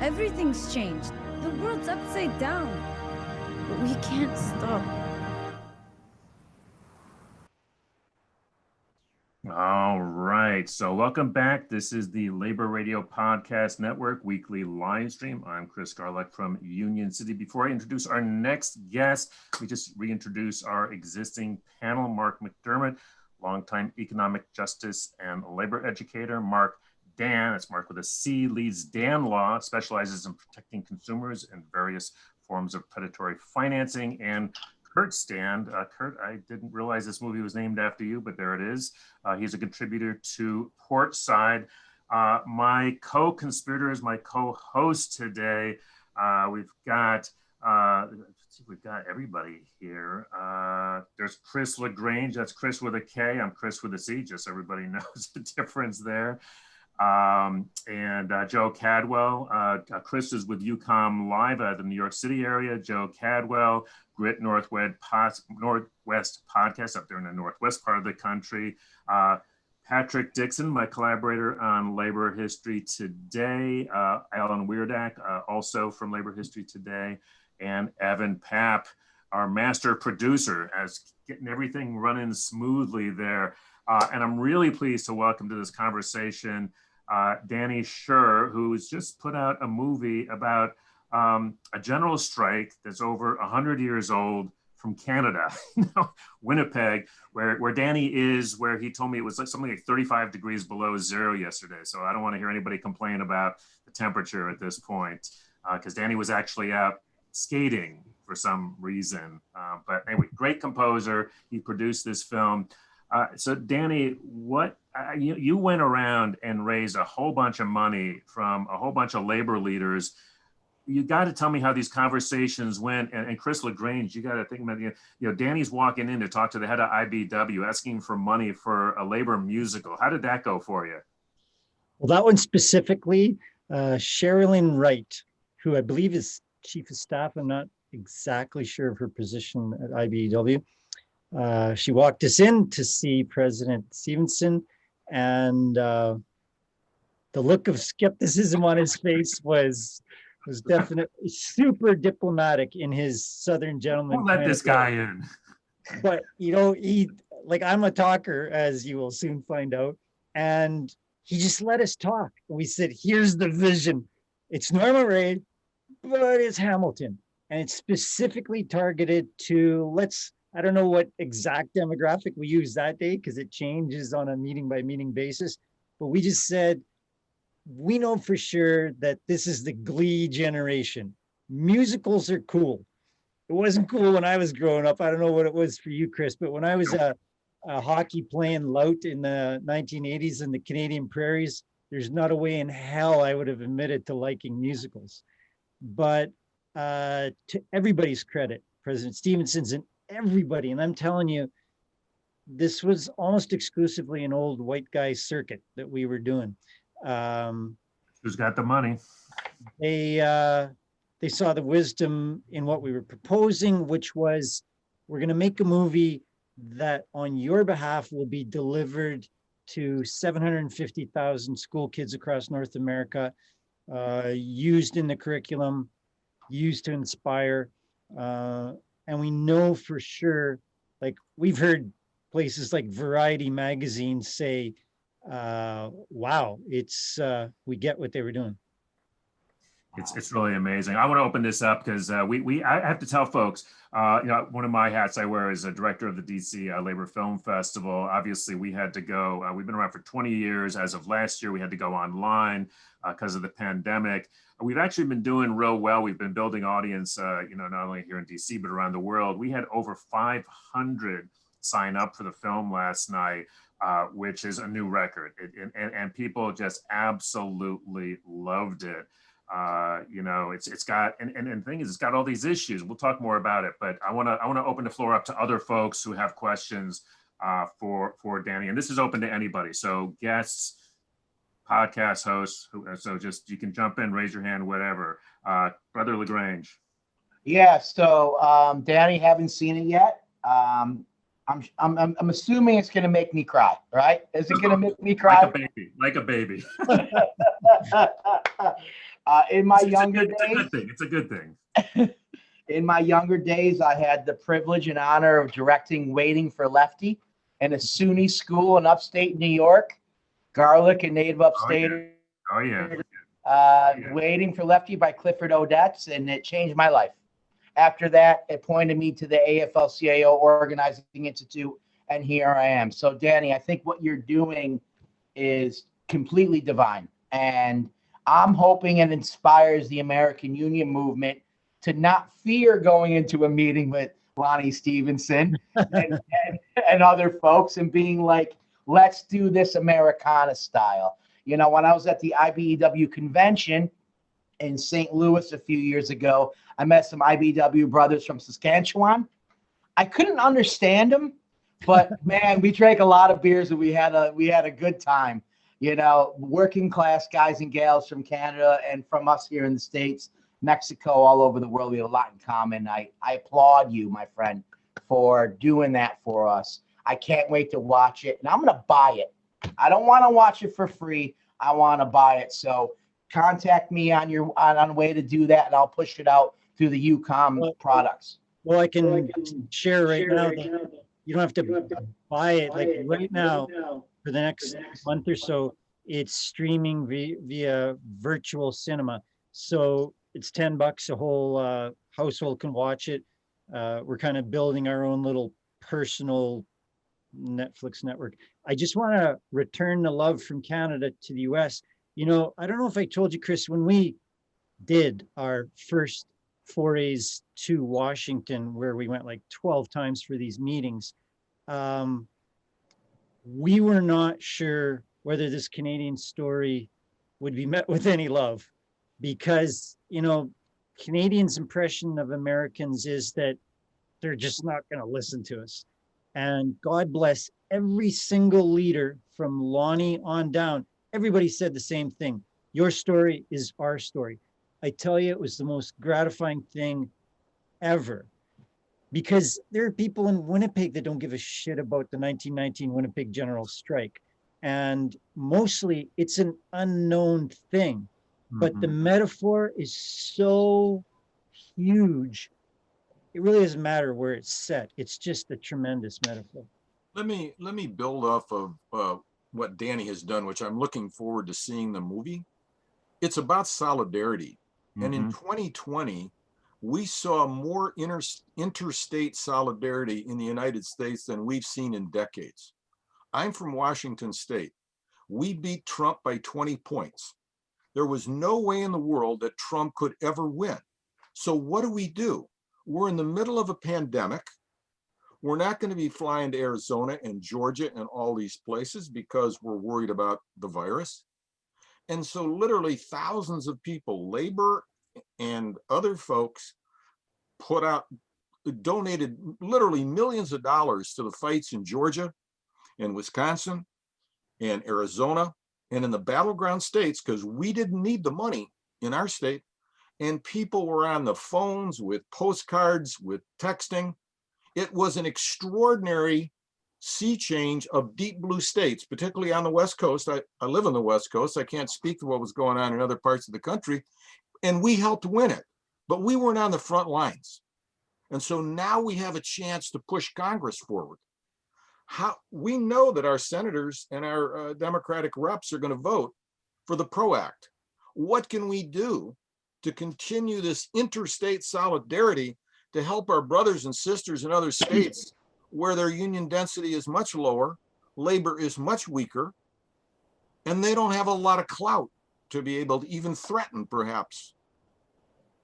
Everything's changed. The world's upside down. But we can't stop. All right. So welcome back. This is the Labor Radio Podcast Network weekly live stream. I'm Chris Garlock from Union City. Before I introduce our next guest, we just reintroduce our existing panel. Marc McDermott, longtime economic justice and labor educator. Marc Dann, that's Marc with a C, leads Dann Law, specializes in protecting consumers in various forms of predatory financing. And Kurt Stand. Kurt, I didn't realize this movie was named after you, but there it is. He's a contributor to Portside. My co-conspirators, my co-host today, we've got everybody here. There's Chris LaGrange. That's Kris with a K. I'm Kris with a C, just so everybody knows the difference there. And Joe Cadwell. Kris is with UCOMM Live out of the New York City area. Joe Cadwell, Grit Northwest Podcast up there in the Northwest part of the country. Patrick Dixon, my collaborator on Labor History Today. Alan Wierdak, also from Labor History Today. And Evan Papp, our master producer, as getting everything running smoothly there. And I'm really pleased to welcome to this conversation Danny Schur, who's just put out a movie about a general strike that's over 100 years old from Canada, Winnipeg, where Danny is, where he told me it was like something like 35 degrees below zero yesterday. So I don't want to hear anybody complain about the temperature at this point, because Danny was actually out skating for some reason. But anyway, great composer. He produced this film. So Danny, you went around and raised a whole bunch of money from a whole bunch of labor leaders. You got to tell me how these conversations went. And Chris LaGrange, you got to think about, Danny's walking in to talk to the head of IBW, asking for money for a labor musical. How did that go for you? Well, that one specifically, Sherilyn Wright, who I believe is chief of staff. I'm not exactly sure of her position at IBEW. She walked us in to see President Stevenson, and the look of skepticism on his face was definitely super diplomatic in his Southern gentleman. Who let this guy in? But he, like, I'm a talker, as you will soon find out, and he just let us talk. We said, "Here's the vision. It's Norma Rae, but it's Hamilton, and it's specifically targeted to I don't know what exact demographic we use that day because it changes on a meeting by meeting basis, but we just said, we know for sure that this is the Glee generation. Musicals are cool. It wasn't cool when I was growing up. I don't know what it was for you, Kris, but when I was a hockey playing lout in the 1980s in the Canadian prairies, there's not a way in hell I would have admitted to liking musicals. But to everybody's credit, President Stevenson's and everybody, and I'm telling you, this was almost exclusively an old white guy circuit that we were doing. Who's got the money? They saw the wisdom in what we were proposing, which was, we're going to make a movie that on your behalf will be delivered to 750,000 school kids across North America, used in the curriculum, used to inspire. And we know for sure, like we've heard places like Variety magazine say, wow, we get what they were doing. It's really amazing. I want to open this up because I have to tell folks, one of my hats I wear is a director of the DC Labor Film Festival. Obviously, we had to go. We've been around for 20 years. As of last year, we had to go online because of the pandemic. We've actually been doing real well. We've been building audience, not only here in DC, but around the world. We had over 500 sign up for the film last night, which is a new record. And people just absolutely loved it. It's got, and the thing is, it's got all these issues. We'll talk more about it, but I want to open the floor up to other folks who have questions for Danny. And this is open to anybody. So guests, podcast hosts, so just, you can jump in, raise your hand, whatever. Brother LaGrange. Yeah. So Danny, haven't seen it yet. I'm assuming it's gonna make me cry, right? Is it gonna make me cry? Like a baby. In my younger days, it's a good thing. In my younger days, I had the privilege and honor of directing Waiting for Lefty in a SUNY school in upstate New York. Garlock, a native upstater. Oh yeah. Waiting for Lefty by Clifford Odets, and it changed my life. After that, it pointed me to the AFL-CIO Organizing Institute, and here I am. So, Danny, I think what you're doing is completely divine, and I'm hoping it inspires the American Union movement to not fear going into a meeting with Lonnie Stevenson and other folks and being like, let's do this Americana style. When I was at the IBEW convention in St. Louis a few years ago, I met some IBEW brothers from Saskatchewan. I couldn't understand them, but man, we drank a lot of beers and we had a good time. Working class guys and gals from Canada and from us here in the States, Mexico, all over the world. We have a lot in common. I applaud you, my friend, for doing that for us. I can't wait to watch it, and I'm going to buy it. I don't want to watch it for free. I want to buy it. So contact me on the way to do that, and I'll push it out through the UCOMM products. Well, I can share right now that you don't have to buy it. Like right now, for the next month or so, it's streaming via virtual cinema. So it's $10. A whole household can watch it. We're kind of building our own little personal Netflix network. I just want to return the love from Canada to the US. I don't know if I told you, Chris, when we did our first forays to Washington, where we went like 12 times for these meetings, we were not sure whether this Canadian story would be met with any love, because, Canadians' impression of Americans is that they're just not going to listen to us. And God bless every single leader from Lonnie on down. Everybody said the same thing. Your story is our story. I tell you, it was the most gratifying thing ever, because there are people in Winnipeg that don't give a shit about the 1919 Winnipeg General Strike. And mostly it's an unknown thing, but the metaphor is so huge. It really doesn't matter where it's set. It's just a tremendous metaphor. Let me build off of what Danny has done, which I'm looking forward to seeing the movie. It's about solidarity. And in 2020, we saw more interstate solidarity in the United States than we've seen in decades. I'm from Washington State. We beat Trump by 20 points. There was no way in the world that Trump could ever win. So what do? We're in the middle of a pandemic. We're not going to be flying to Arizona and Georgia and all these places because we're worried about the virus. And so literally thousands of people, labor and other folks, donated literally millions of dollars to the fights in Georgia and Wisconsin and Arizona and in the battleground states, because we didn't need the money in our state. And people were on the phones with postcards, with texting. It was an extraordinary sea change of deep blue states, particularly on the West Coast. I live on the West Coast. I can't speak to what was going on in other parts of the country. And we helped win it, but we weren't on the front lines. And so now we have a chance to push Congress forward. We know that our senators and our Democratic reps are going to vote for the PRO Act. What can we do to continue this interstate solidarity to help our brothers and sisters in other states where their union density is much lower, labor is much weaker, and they don't have a lot of clout to be able to even threaten, perhaps,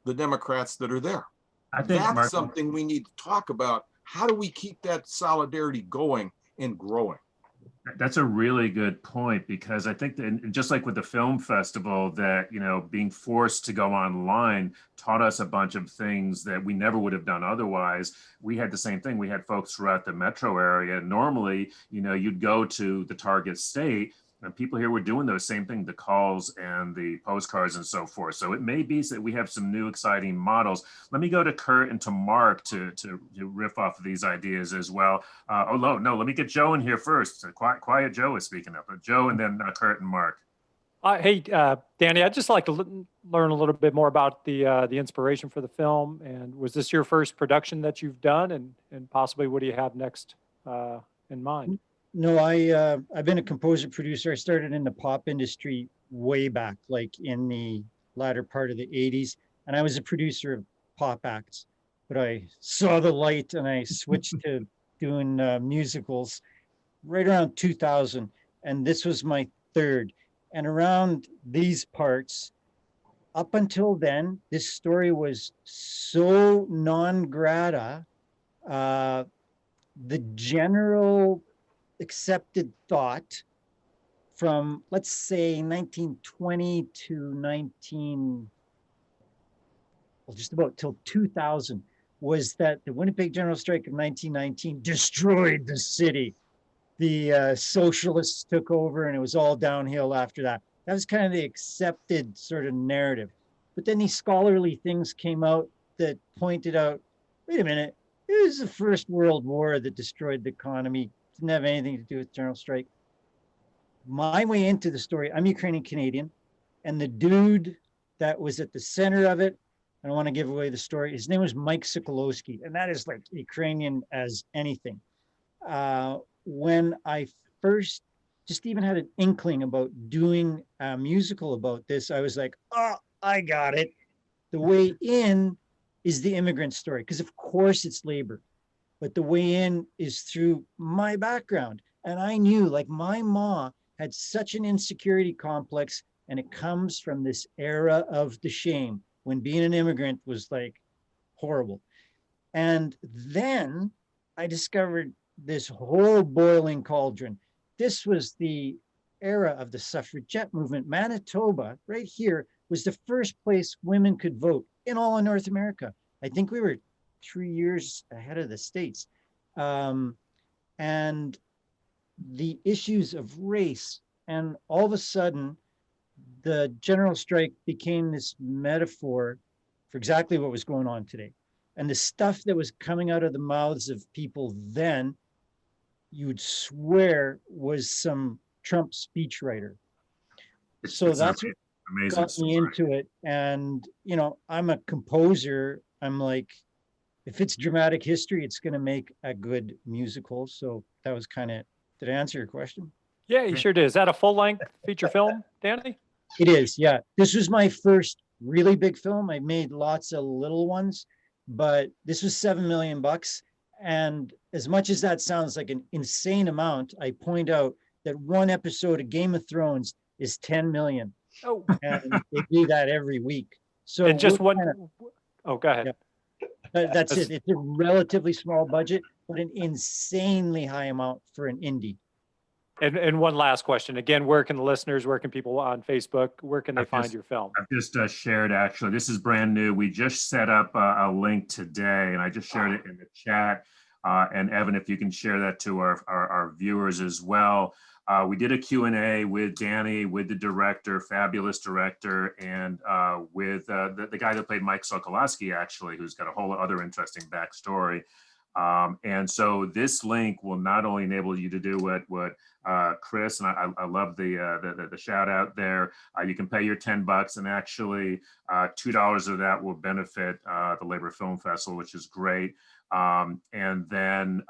the Democrats that are there. I think, That's Mark, something we need to talk about. How do we keep that solidarity going and growing? that's a really good point, because I think that, and just like with the film festival, that, you know, being forced to go online taught us a bunch of things that we never would have done otherwise. We had the same thing. We had folks throughout the metro area. Normally, you know, you'd go to the target state, and people here were doing those same things, the calls and the postcards and so forth. So it may be that we have some new exciting models. Let me go to Kurt and to Mark to riff off of these ideas as well. No, let me get Joe in here first. Quiet Joe is speaking up. Joe, and then Kurt and Mark. Hey, Danny, I'd just like to learn a little bit more about the inspiration for the film. And was this your first production that you've done? And possibly what do you have next in mind? No, I've been a composer producer. I started in the pop industry way back, like in the latter part of the 80s. And I was a producer of pop acts, but I saw the light and I switched to doing musicals right around 2000. And this was my third. And around these parts, up until then, this story was so non grata. The general accepted thought from, let's say, 1920 to just about till 2000, was that the Winnipeg General Strike of 1919 destroyed the city. The socialists took over and it was all downhill after that. That was kind of the accepted sort of narrative. But then these scholarly things came out that pointed out, wait a minute, it was the First World War that destroyed the economy. Didn't have anything to do with General Strike. My way into the story, I'm Ukrainian Canadian, and the dude that was at the center of it, I don't want to give away the story, his name was Mike Sokolowski, and that is like Ukrainian as anything. When I first just even had an inkling about doing a musical about this, I was like, oh, I got it. The way in is the immigrant story, because of course it's labor. But the way in is through my background. And I knew, like, my mom had such an insecurity complex, and it comes from this era of the shame when being an immigrant was like horrible. And then I discovered this whole boiling cauldron. This was the era of the suffragette movement. Manitoba, right here, was the first place women could vote in all of North America. I think we were 3 years ahead of the States. And the issues of race, and all of a sudden, the general strike became this metaphor for exactly what was going on today. And the stuff that was coming out of the mouths of people then, you would swear was some Trump speechwriter. So that's what got me into it. And, you know, I'm a composer. I'm like, if it's dramatic history, it's going to make a good musical. So that was kind of, did I answer your question? Yeah, you sure did. Is that a full-length feature film, Danny? It is, yeah. This was my first really big film. I made lots of little ones, but this was $7 million. And as much as that sounds like an insane amount, I point out that one episode of Game of Thrones is 10 million. Oh, and they do that every week. So and just one. Oh, go ahead. Yeah, that's it. It's a relatively small budget, but an insanely high amount for an indie. And one last question. Again, where can the listeners, where can people on Facebook, where can they find your film? I've just shared, actually, this is brand new. We just set up a link today, and I just shared it in the chat. And Evan, if you can share that to our viewers as well. We did a Q&A with Danny, with the director, fabulous director, and with the guy that played Mike Sokolowski, actually, who's got a whole other interesting backstory. And so this link will not only enable you to do what Kris, and I love the shout out there. You can pay your $10, and actually $2 of that will benefit the Labor Film Festival, which is great. And then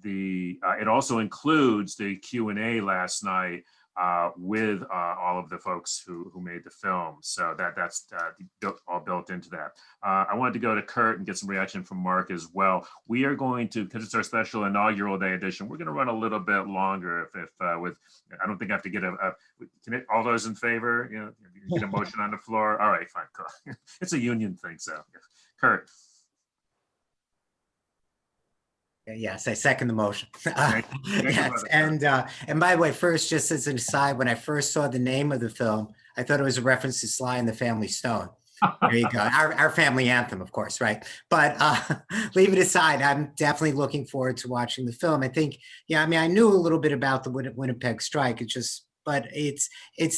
it also includes the Q&A last night with all of the folks who made the film. So that's all built into that. I wanted to go to Kurt and get some reaction from Mark as well. We are going to, because it's our special inaugural day edition, we're going to run a little bit longer. If with, I don't think I have to get all those in favor, you know, get a motion on the floor. All right, fine, cool. It's a union thing, so Kurt. Yes, I second the motion. Yes, and by the way, first, just as an aside, when I first saw the name of the film, I thought it was a reference to Sly and the Family Stone. There you go. Our family anthem, of course, right? But leave it aside. I'm definitely looking forward to watching the film. I think, yeah, I mean, I knew a little bit about the Winnipeg strike. But it's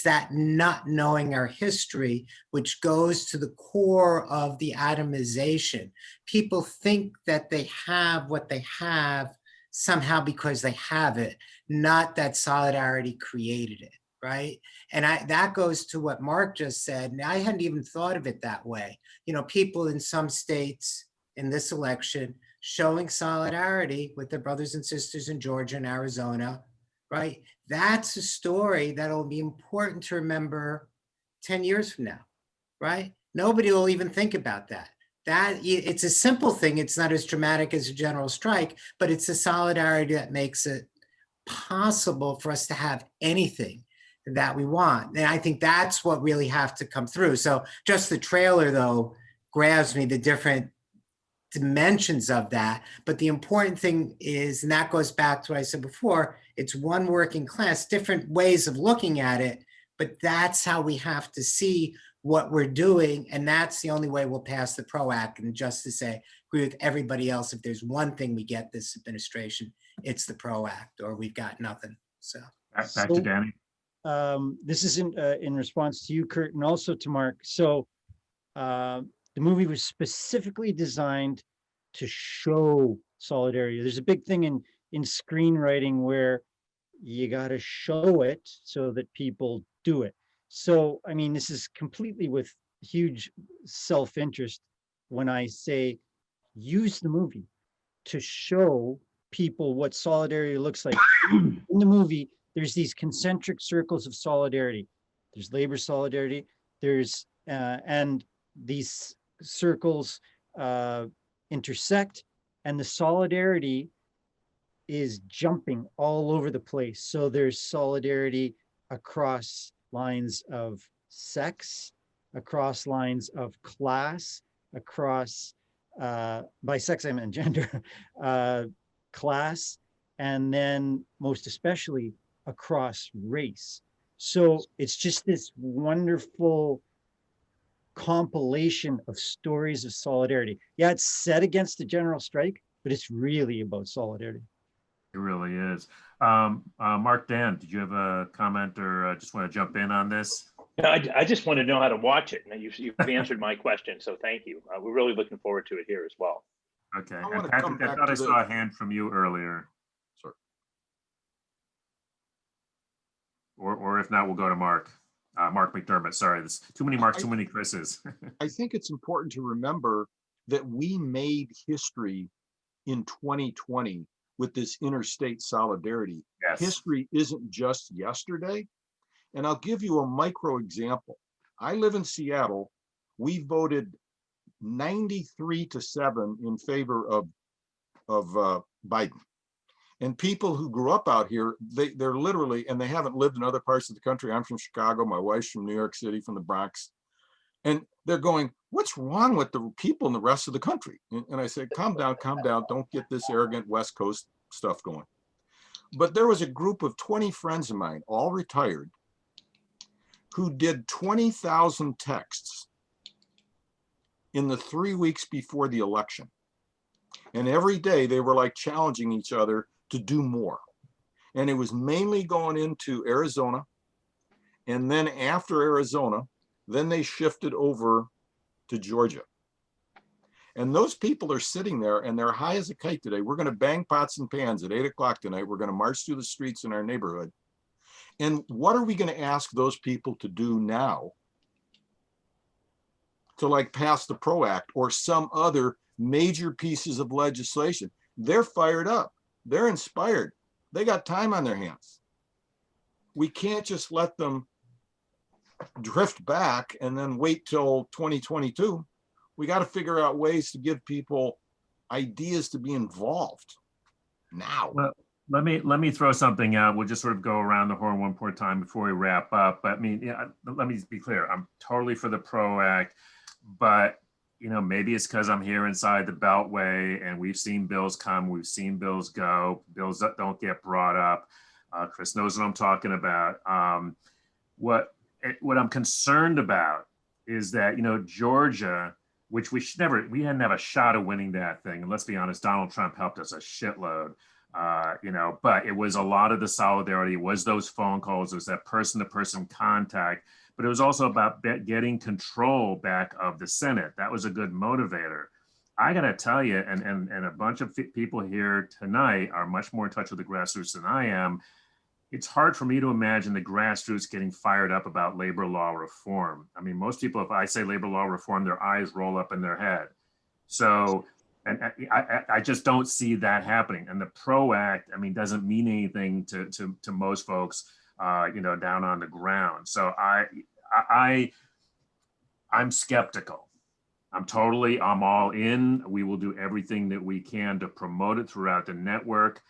that not knowing our history, which goes to the core of the atomization. People think that they have what they have somehow because they have it, not that solidarity created it, right? And that goes to what Mark just said. And I hadn't even thought of it that way. You know, people in some states in this election showing solidarity with their brothers and sisters in Georgia and Arizona, right? That's a story that'll be important to remember 10 years from now, right? Nobody will even think about that. It's a simple thing. It's not as dramatic as a general strike, but it's a solidarity that makes it possible for us to have anything that we want. And I think that's what really have to come through. So just the trailer, though, grabs me, the different dimensions of that. But the important thing is, and that goes back to what I said before, it's one working class, different ways of looking at it, but that's how we have to see what we're doing. And that's the only way we'll pass the PRO Act. And just to say, agree with everybody else, if there's one thing we get this administration, it's the PRO Act, or we've got nothing. So back to Danny. This is in response to you, Kurt, and also to Mark. So the movie was specifically designed to show solidarity. There's a big thing in screenwriting where you got to show it so that people do it. So, I mean, this is completely with huge self-interest when I say use the movie to show people what solidarity looks like. In the movie, there's these concentric circles of solidarity. There's labor solidarity, there's, and these circles intersect, and the solidarity is jumping all over the place. So there's solidarity across lines of sex, across lines of class, across, by sex I meant gender, class, and then most especially across race. So it's just this wonderful compilation of stories of solidarity. Yeah, it's set against the general strike, but it's really about solidarity. It really is. Marc Dann, did you have a comment or just want to jump in on this? No, I just want to know how to watch it. And you've answered my question, so thank you. We're really looking forward to it here as well. Okay. And Patrick, I thought I saw a hand from you earlier. Sorry. Or if not, we'll go to Mark. Mark McDermott. Sorry, there's too many Marks, too many Chris's. I think it's important to remember that we made history in 2020 with this interstate solidarity. Yes. History isn't just yesterday. And I'll give you a micro example. I live in Seattle. We voted 93-7 in favor of Biden. And people who grew up out here, they're literally, and they haven't lived in other parts of the country. I'm from Chicago. My wife's from New York City, from the Bronx. And they're going, what's wrong with the people in the rest of the country? And I said, calm down, calm down. Don't get this arrogant West Coast stuff going. But there was a group of 20 friends of mine, all retired, who did 20,000 texts in the 3 weeks before the election. And every day they were like challenging each other to do more. And it was mainly going into Arizona. And then after Arizona, then they shifted over to Georgia. And those people are sitting there and they're high as a kite today. We're going to bang pots and pans at 8 o'clock tonight. We're going to march through the streets in our neighborhood. And what are we going to ask those people to do now to like pass the PRO Act or some other major pieces of legislation? They're fired up. They're inspired. They got time on their hands. we can't just let them drift back and then wait till 2022. We got to figure out ways to give people ideas to be involved now. Well, let me throw something out. We'll just sort of go around the horn one more time before we wrap up. But I mean, yeah, let me be clear. I'm totally for the PRO Act, but you know, maybe it's because I'm here inside the Beltway and we've seen bills come, we've seen bills go, bills that don't get brought up. Kris knows what I'm talking about. What I'm concerned about is that, you know, Georgia, which we hadn't have a shot of winning that thing. And let's be honest, Donald Trump helped us a shitload, you know, but it was a lot of the solidarity, it was those phone calls, it was that person-to-person contact, but it was also about getting control back of the Senate. That was a good motivator. I gotta tell you, and a bunch of people here tonight are much more in touch with the grassroots than I am. It's hard for me to imagine the grassroots getting fired up about labor law reform. I mean, most people, if I say labor law reform, their eyes roll up in their head. So, and I just don't see that happening. And the PRO Act, I mean, doesn't mean anything to most folks, you know, down on the ground. So I'm skeptical. I'm all in. We will do everything that we can to promote it throughout the network.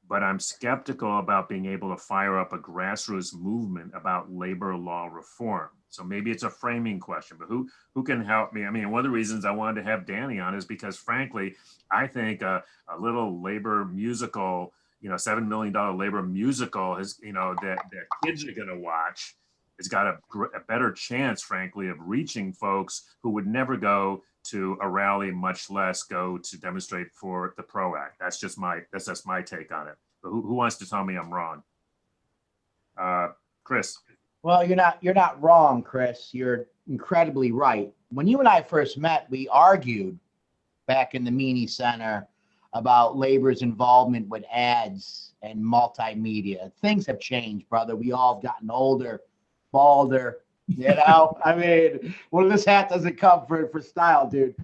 But I'm skeptical about being able to fire up a grassroots movement about labor law reform. So maybe it's a framing question, but who can help me? I mean, one of the reasons I wanted to have Danny on is because, frankly, I think a little labor musical, you know, $7 million labor musical is, you know, that kids are going to watch. It's got a better chance, frankly, of reaching folks who would never go to a rally, much less go to demonstrate for the PRO Act. That's just my take on it. But who wants to tell me I'm wrong? Kris. Well, you're not wrong, Kris. You're incredibly right. When you and I first met, we argued back in the Meany Center about labor's involvement with ads and multimedia. Things have changed, brother. We all have gotten older, balder. You know, I mean, well, this hat doesn't come for style, dude.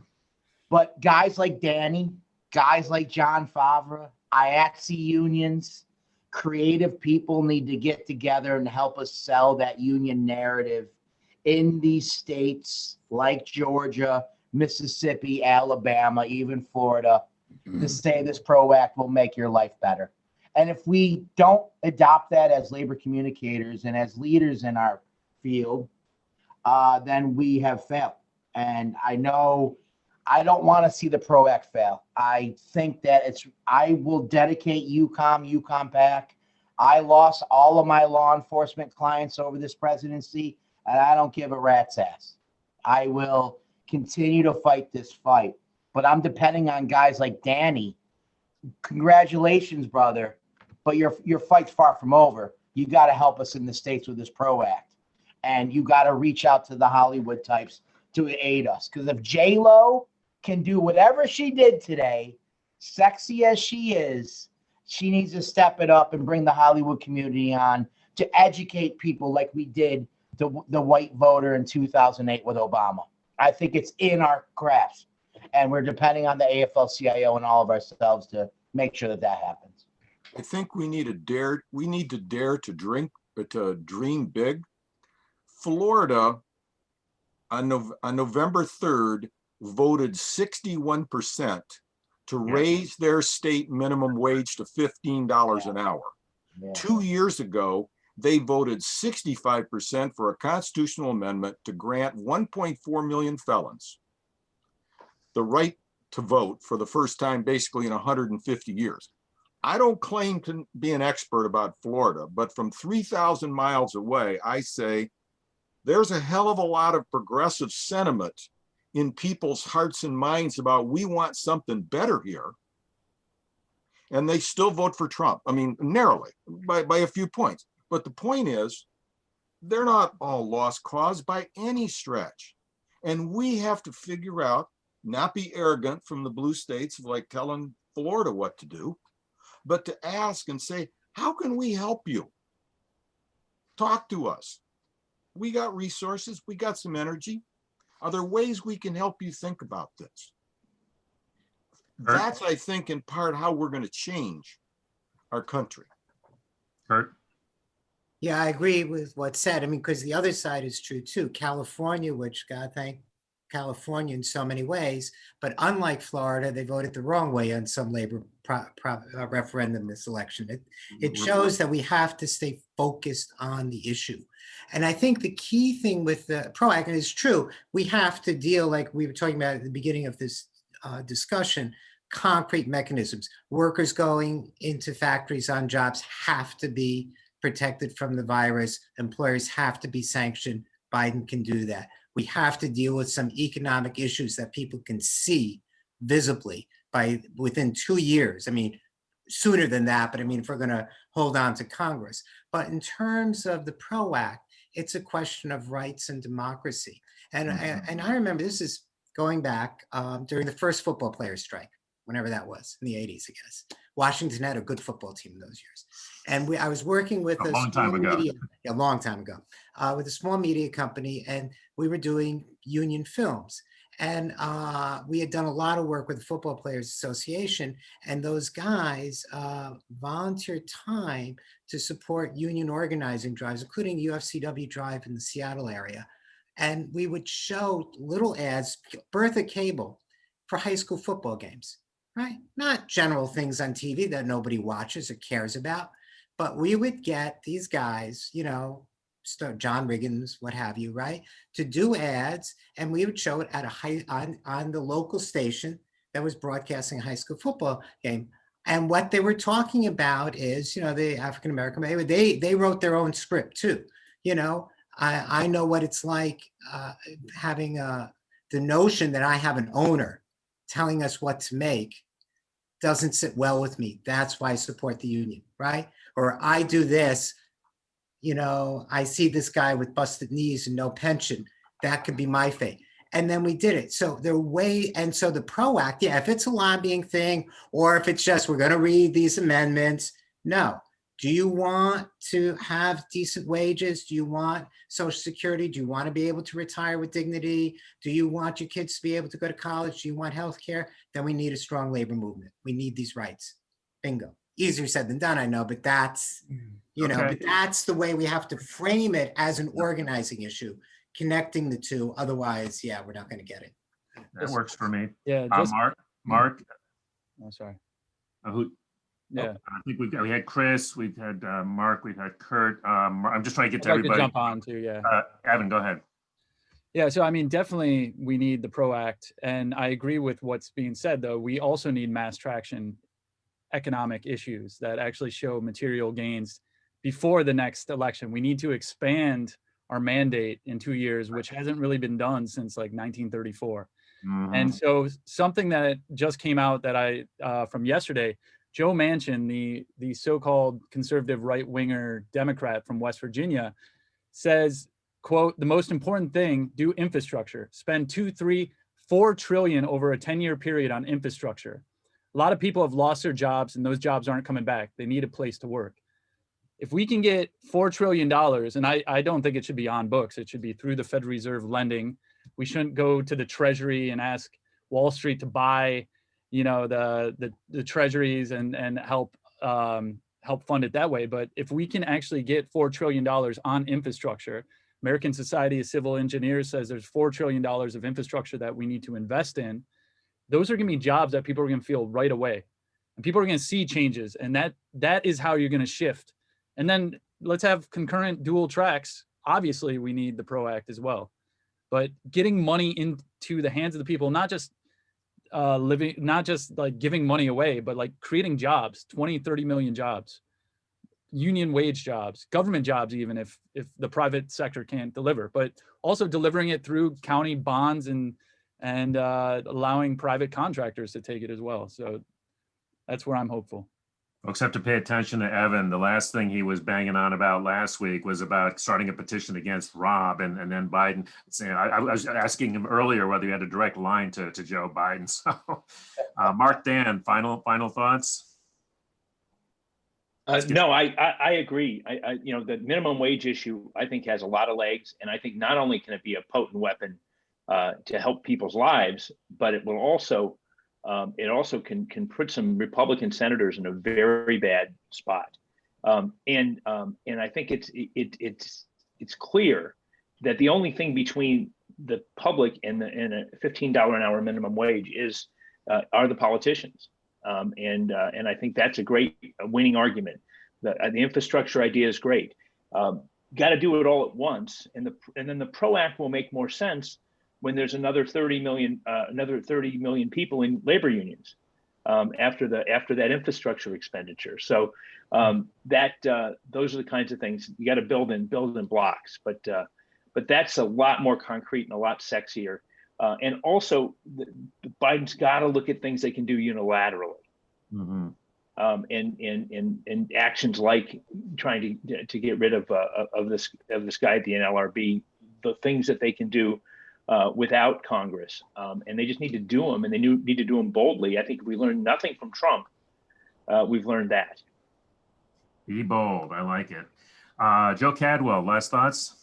But guys like Danny, guys like John Favre, IATSE unions, creative people need to get together and help us sell that union narrative in these states like Georgia, Mississippi, Alabama, even Florida, to say this PRO Act will make your life better. And if we don't adopt that as labor communicators and as leaders in our field, then we have failed. And I know I don't want to see the PRO Act fail. I think that I will dedicate UCOMM PAC. I lost all of my law enforcement clients over this presidency, and I don't give a rat's ass. I will continue to fight this fight, but I'm depending on guys like Danny. Congratulations, brother, but your fight's far from over. You got to help us in the states with this PRO Act. And you got to reach out to the Hollywood types to aid us. Because if J-Lo can do whatever she did today, sexy as she is, she needs to step it up and bring the Hollywood community on to educate people like we did the white voter in 2008 with Obama. I think it's in our grasp. And we're depending on the AFL-CIO and all of ourselves to make sure that happens. I think we need to dare to dream big. Florida on November 3rd voted 61% to raise their state minimum wage to $15 an hour. Yeah. 2 years ago, they voted 65% for a constitutional amendment to grant 1.4 million felons the right to vote for the first time basically in 150 years. I don't claim to be an expert about Florida, but from 3,000 miles away, I say, there's a hell of a lot of progressive sentiment in people's hearts and minds about we want something better here. And they still vote for Trump. I mean, narrowly, by a few points. But the point is, they're not all lost cause by any stretch. And we have to figure out, not be arrogant from the blue states of like telling Florida what to do, but to ask and say, how can we help you? Talk to us. We got resources, we got some energy. Are there ways we can help you think about this? That's, I think, in part how we're going to change our country. Kurt? Yeah, I agree with what's said. I mean, because the other side is true too. California, which God thank California in so many ways, but unlike Florida, they voted the wrong way on some labor referendum this election. It shows that we have to stay focused on the issue. And I think the key thing with the PRO Act, and it's true, we have to deal, like we were talking about at the beginning of this discussion, concrete mechanisms. Workers going into factories on jobs have to be protected from the virus. Employers have to be sanctioned. Biden can do that. We have to deal with some economic issues that people can see visibly by within 2 years. I mean, sooner than that, but I mean, if we're going to hold on to Congress. But in terms of the PRO Act, it's a question of rights and democracy. And I remember, this is going back during the first football players strike, whenever that was, in the 80s, I guess. Washington had a good football team in those years. And I was working with a long time ago, with a small media company, and we were doing union films. And we had done a lot of work with the Football Players Association, and those guys volunteered time to support union organizing drives, including UFCW drive in the Seattle area. And we would show little ads, Bertha Cable, for high school football games, right? Not general things on TV that nobody watches or cares about, but we would get these guys, you know, John Riggins, what have you, right, to do ads, and we would show it at on the local station that was broadcasting a high school football game. And what they were talking about is, you know, the African American, they wrote their own script too. You know, I know what it's like having the notion that I have an owner telling us what to make doesn't sit well with me. That's why I support the union, right? Or I do this, you know, I see this guy with busted knees and no pension. That could be my fate. And then we did it. So and so the PRO Act, yeah, if it's a lobbying thing, or if it's just, we're going to read these amendments. No. Do you want to have decent wages? Do you want Social Security? Do you want to be able to retire with dignity? Do you want your kids to be able to go to college? Do you want health care? Then we need a strong labor movement. We need these rights. Bingo. Easier said than done, I know, but that's, you know, but that's the way we have to frame it as an organizing issue, connecting the two. Otherwise, yeah, we're not going to get it. That works for me. Yeah. Mark. Oh, sorry. Who? Yeah. I think we had Chris, we've had Mark, we've had Kurt. I'm just trying to get to everybody. Jump on too, yeah. Evan, go ahead. Yeah, so I mean, definitely we need the PRO Act, and I agree with what's being said, though. We also need mass traction economic issues that actually show material gains before the next election. We need to expand our mandate in 2 years, which hasn't really been done since like 1934. Mm-hmm. And so something that just came out that from yesterday, Joe Manchin, the so-called conservative right-winger Democrat from West Virginia, says, quote, the most important thing, do infrastructure. Spend $4 trillion over a 10-year period on infrastructure. A lot of people have lost their jobs, and those jobs aren't coming back. They need a place to work. If we can get $4 trillion, and I don't think it should be on books, it should be through the Federal Reserve lending. We shouldn't go to the Treasury and ask Wall Street to buy, you know, the treasuries and help fund it that way. But if we can actually get $4 trillion on infrastructure, American Society of Civil Engineers says there's $4 trillion of infrastructure that we need to invest in. Those are going to be jobs that people are going to feel right away, and people are going to see changes, and that is how you're going to shift. And then let's have concurrent dual tracks. Obviously, we need the PRO Act as well, but getting money into the hands of the people, not just not just like giving money away, but like creating jobs, 20, 30 million jobs, union wage jobs, government jobs, even if the private sector can't deliver, but also delivering it through county bonds and allowing private contractors to take it as well. So that's where I'm hopeful. Folks have to pay attention to Evan. The last thing he was banging on about last week was about starting a petition against Rob and then Biden. Saying, I was asking him earlier whether he had a direct line to Joe Biden. So, Marc Dann, final thoughts? No, I agree. You know, the minimum wage issue, I think, has a lot of legs, and I think not only can it be a potent weapon to help people's lives, but it will also can put some Republican senators in a very bad spot. And I think it's clear that the only thing between the public and a $15 an hour minimum wage are the politicians. And I think that's a great winning argument. The infrastructure idea is great. Got to do it all at once, and then the PRO Act will make more sense when there's another 30 million people in labor unions after that infrastructure expenditure. So those are the kinds of things you got to build in blocks. But that's a lot more concrete and a lot sexier. And also, Biden's got to look at things they can do unilaterally. Mm-hmm. And actions like trying to get rid of this guy at the NLRB, the things that they can do without Congress, and they just need to do them, and they need to do them boldly. I think if we learned nothing from Trump, we've learned that. Be bold. I like it. Joe Cadwell, last thoughts?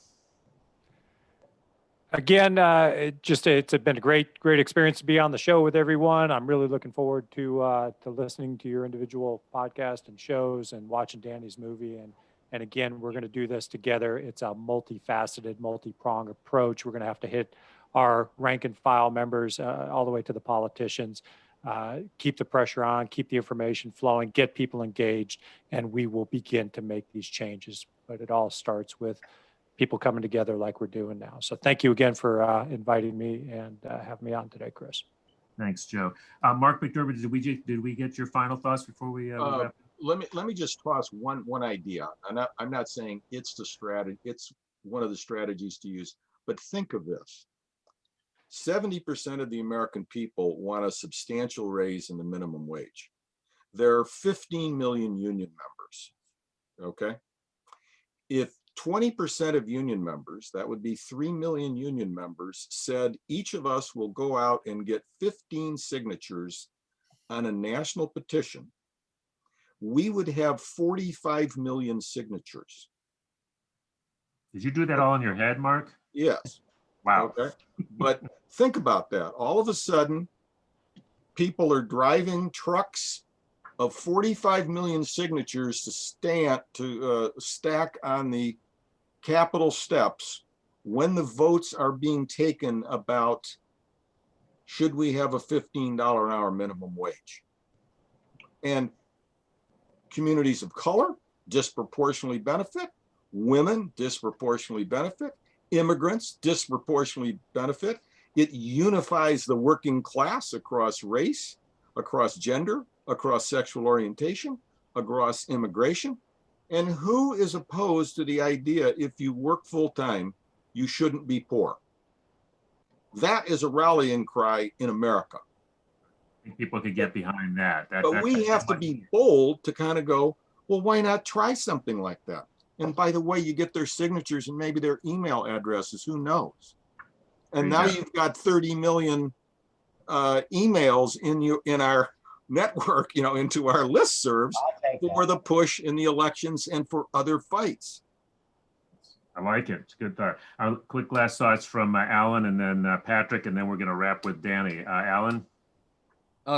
Again, it's been a great experience to be on the show with everyone. I'm really looking forward to listening to your individual podcast and shows and watching Danny's movie. And again, we're going to do this together. It's a multifaceted, multi-pronged approach. We're going to have to hit our rank and file members all the way to the politicians, keep the pressure on, keep the information flowing, get people engaged, and we will begin to make these changes. But it all starts with people coming together like we're doing now. So thank you again for inviting me and having me on today, Chris. Thanks, Joe. Mark McDermott, did we get your final thoughts before we wrap? Let me just toss one idea. I'm not saying it's the strategy. It's one of the strategies to use. But think of this: 70% of the American people want a substantial raise in the minimum wage. There are 15 million union members. Okay, if 20% of union members, that would be 3 million union members, said each of us will go out and get 15 signatures on a national petition, we would have 45 million signatures. Did you do that all in your head, Mark? Yes. Wow. Okay. But think about that. All of a sudden, people are driving trucks of 45 million signatures to stack on the Capitol steps when the votes are being taken about should we have a $15 an hour minimum wage. And communities of color disproportionately benefit, women disproportionately benefit, immigrants disproportionately benefit. It unifies the working class across race, across gender, across sexual orientation, across immigration. And who is opposed to the idea if you work full time, you shouldn't be poor? That is a rallying cry in America. I think people could get behind that. But we have to be bold to kind of go, well, why not try something like that? And by the way, you get their signatures and maybe their email addresses, who knows? And now you've got 30 million emails in our network, into our listservs for the push in the elections and for other fights. I like it. It's a good thought. Quick last thoughts from Alan and then Patrick, and then we're going to wrap with Danny. Alan?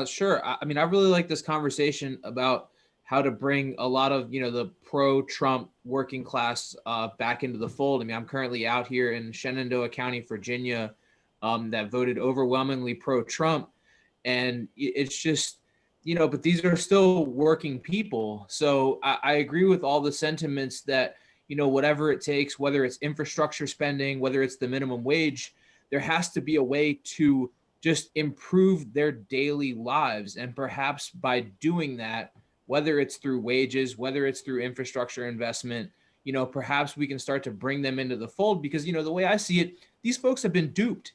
Sure. I mean, I really like this conversation about how to bring a lot of, the pro-Trump working class back into the fold. I mean, I'm currently out here in Shenandoah County, Virginia, that voted overwhelmingly pro-Trump. And it's just, but these are still working people. So I agree with all the sentiments that, whatever it takes, whether it's infrastructure spending, whether it's the minimum wage, there has to be a way to just improve their daily lives. And perhaps by doing that, whether it's through wages, whether it's through infrastructure investment, perhaps we can start to bring them into the fold because, the way I see it, these folks have been duped.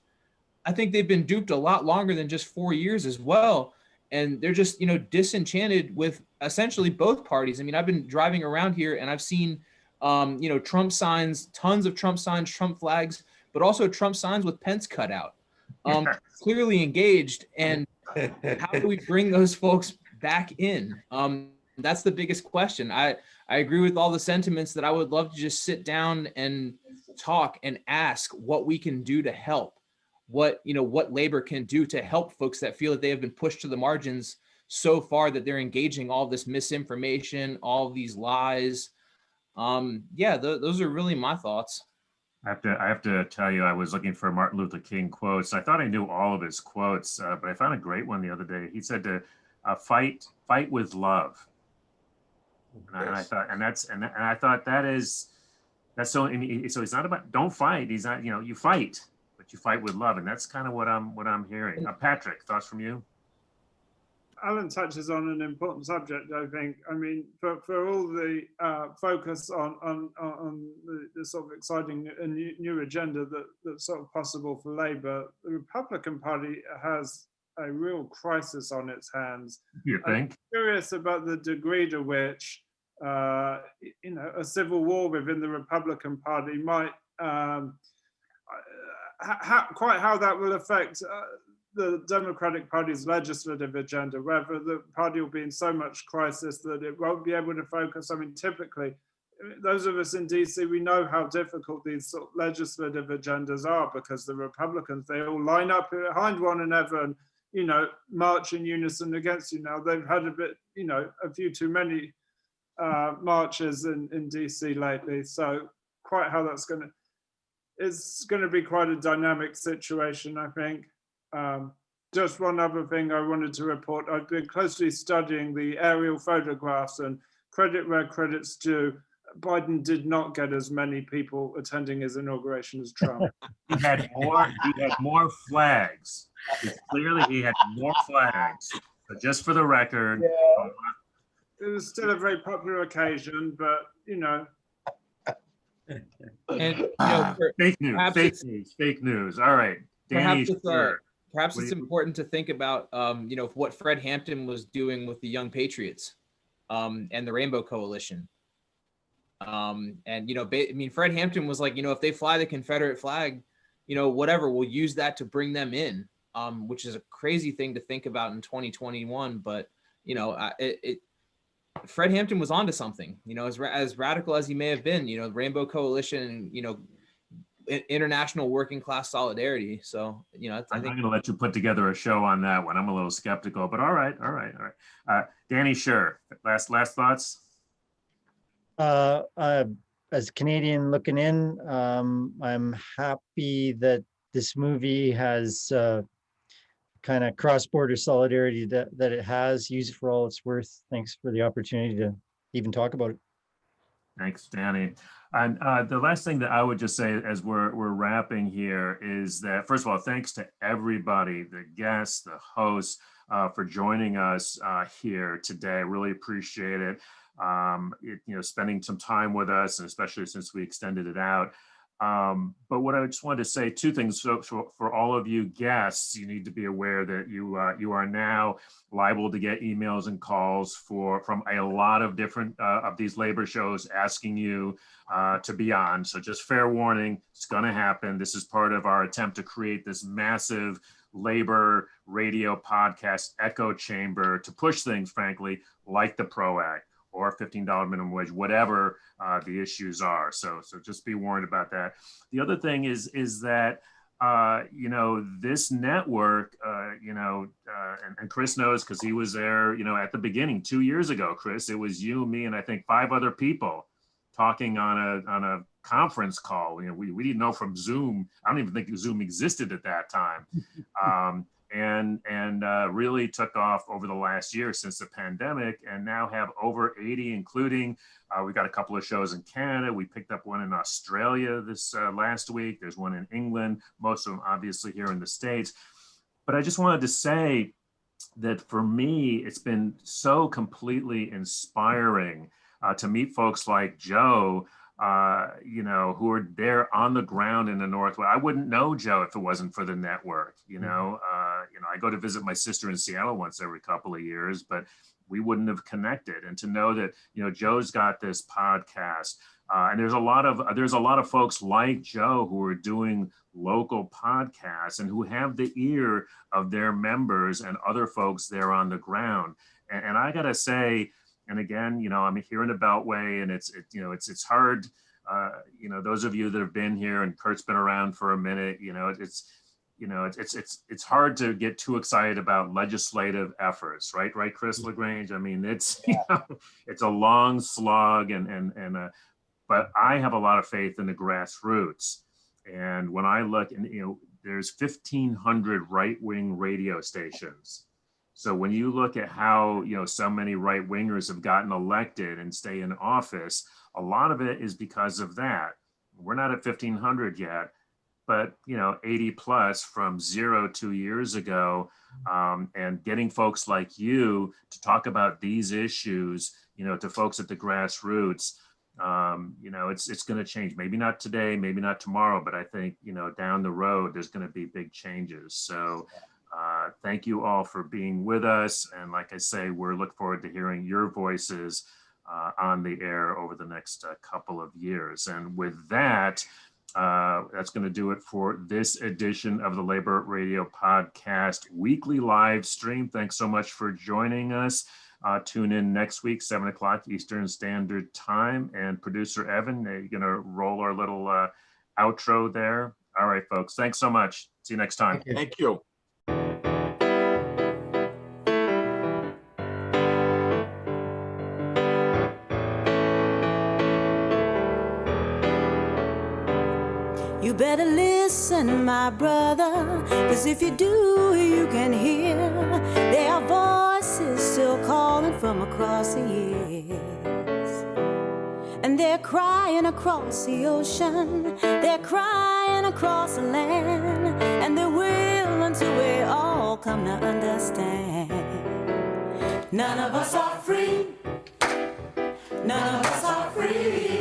I think they've been duped a lot longer than just 4 years as well. And they're just, disenchanted with essentially both parties. I mean, I've been driving around here and I've seen, Trump signs, tons of Trump signs, Trump flags, but also Trump signs with Pence cut out, clearly engaged. And how do we bring those folks back in? That's the biggest question. I agree with all the sentiments that I would love to just sit down and talk and ask what we can do to help, what labor can do to help folks that feel that they have been pushed to the margins so far that they're engaging all this misinformation, all these lies. Yeah, those are really my thoughts. I have to tell you, I was looking for Martin Luther King quotes. I thought I knew all of his quotes, but I found a great one the other day. He said to fight with love. And I thought, and I thought that's so. So it's not about don't fight. He's not, you fight, but you fight with love, and that's kind of what I'm hearing. Patrick, thoughts from you? Alan touches on an important subject, I think. I mean, for all the focus on the sort of exciting and new agenda that's sort of possible for Labour, the Republican Party has a real crisis on its hands. You think? I'm curious about the degree to which, a civil war within the Republican Party might, how that will affect the Democratic Party's legislative agenda, whether the party will be in so much crisis that it won't be able to focus. I mean, typically, those of us in DC, we know how difficult these sort of legislative agendas are because the Republicans, they all line up behind one another and, march in unison against you. Now, they've had a bit, a few too many marches in DC lately. So quite how that's it's going to be quite a dynamic situation, I think. Just one other thing I wanted to report. I've been closely studying the aerial photographs, and credit where credit's due. Biden did not get as many people attending his inauguration as Trump. He had more flags. Clearly, he had more flags. But just for the record, it was still a very popular occasion, but And fake news. All right, Danny. Perhaps it's important to think about, what Fred Hampton was doing with the Young Patriots and the Rainbow Coalition. Fred Hampton was like, if they fly the Confederate flag, whatever, we'll use that to bring them in, which is a crazy thing to think about in 2021. But, Fred Hampton was onto something, as radical as he may have been, the Rainbow Coalition, international working class solidarity. So, I'm not going to let you put together a show on that one. I'm a little skeptical, but all right. Danny, sure. Last thoughts. As a Canadian looking in, I'm happy that this movie has kind of cross-border solidarity that it has. Use it for all it's worth. Thanks for the opportunity to even talk about it. Thanks, Danny. And the last thing that I would just say as we're wrapping here is that, first of all, thanks to everybody, the guests, the hosts, for joining us here today. Really appreciate it. Spending some time with us, and especially since we extended it out. But what I just wanted to say, two things. So for all of you guests, you need to be aware that you are now liable to get emails and calls from a lot of different of these labor shows asking you to be on. So just fair warning, it's going to happen. This is part of our attempt to create this massive labor radio podcast echo chamber to push things, frankly, like the PRO Act or $15 minimum wage, whatever the issues are. So just be warned about that. The other thing is that, this network, and Kris knows because he was there, at the beginning 2 years ago, Kris, it was you, me, and I think 5 other people talking on a conference call. We didn't know from Zoom. I don't even think Zoom existed at that time. And really took off over the last year since the pandemic, and now have over 80, including we got a couple of shows in Canada. We picked up one in Australia this last week. There's one in England, most of them obviously here in the States. But I just wanted to say that for me, it's been so completely inspiring to meet folks like Joe, who are there on the ground in the Northwest. I wouldn't know Joe if it wasn't for the network. I go to visit my sister in Seattle once every couple of years, but we wouldn't have connected. And to know that, Joe's got this podcast, and there's a lot of folks like Joe who are doing local podcasts and who have the ear of their members and other folks there on the ground. And I gotta say, and again, I'm here in the Beltway, and it's hard. Those of you that have been here, and Kurt's been around for a minute, you know, it's hard to get too excited about legislative efforts, right, Chris LaGrange? I mean, it's you know, it's a long slog, but I have a lot of faith in the grassroots. And when I look, and you know, there's 1,500 right-wing radio stations. So when you look at how, you know, so many right-wingers have gotten elected and stay in office, a lot of it is because of that. We're not at 1,500 yet, but, you know, 80 plus from 0 2 years ago, and getting folks like you to talk about these issues, you know, to folks at the grassroots, you know, it's going to change. Maybe not today, maybe not tomorrow, but I think, you know, down the road, there's going to be big changes. So thank you all for being with us. And like I say, we're looking forward to hearing your voices on the air over the next couple of years. And with that, that's going to do it for this edition of the Labor Radio Podcast weekly live stream. Thanks so much for joining us. Tune in next week, 7 o'clock Eastern Standard Time. And producer Evan, are you going to roll our little outro there? All right, folks. Thanks so much. See you next time. Thank you. You better listen, my brother, 'cause if you do, you can hear there are voices still calling from across the years. And they're crying across the ocean, they're crying across the land, and they will until we all come to understand. None of us are free, none of us are free.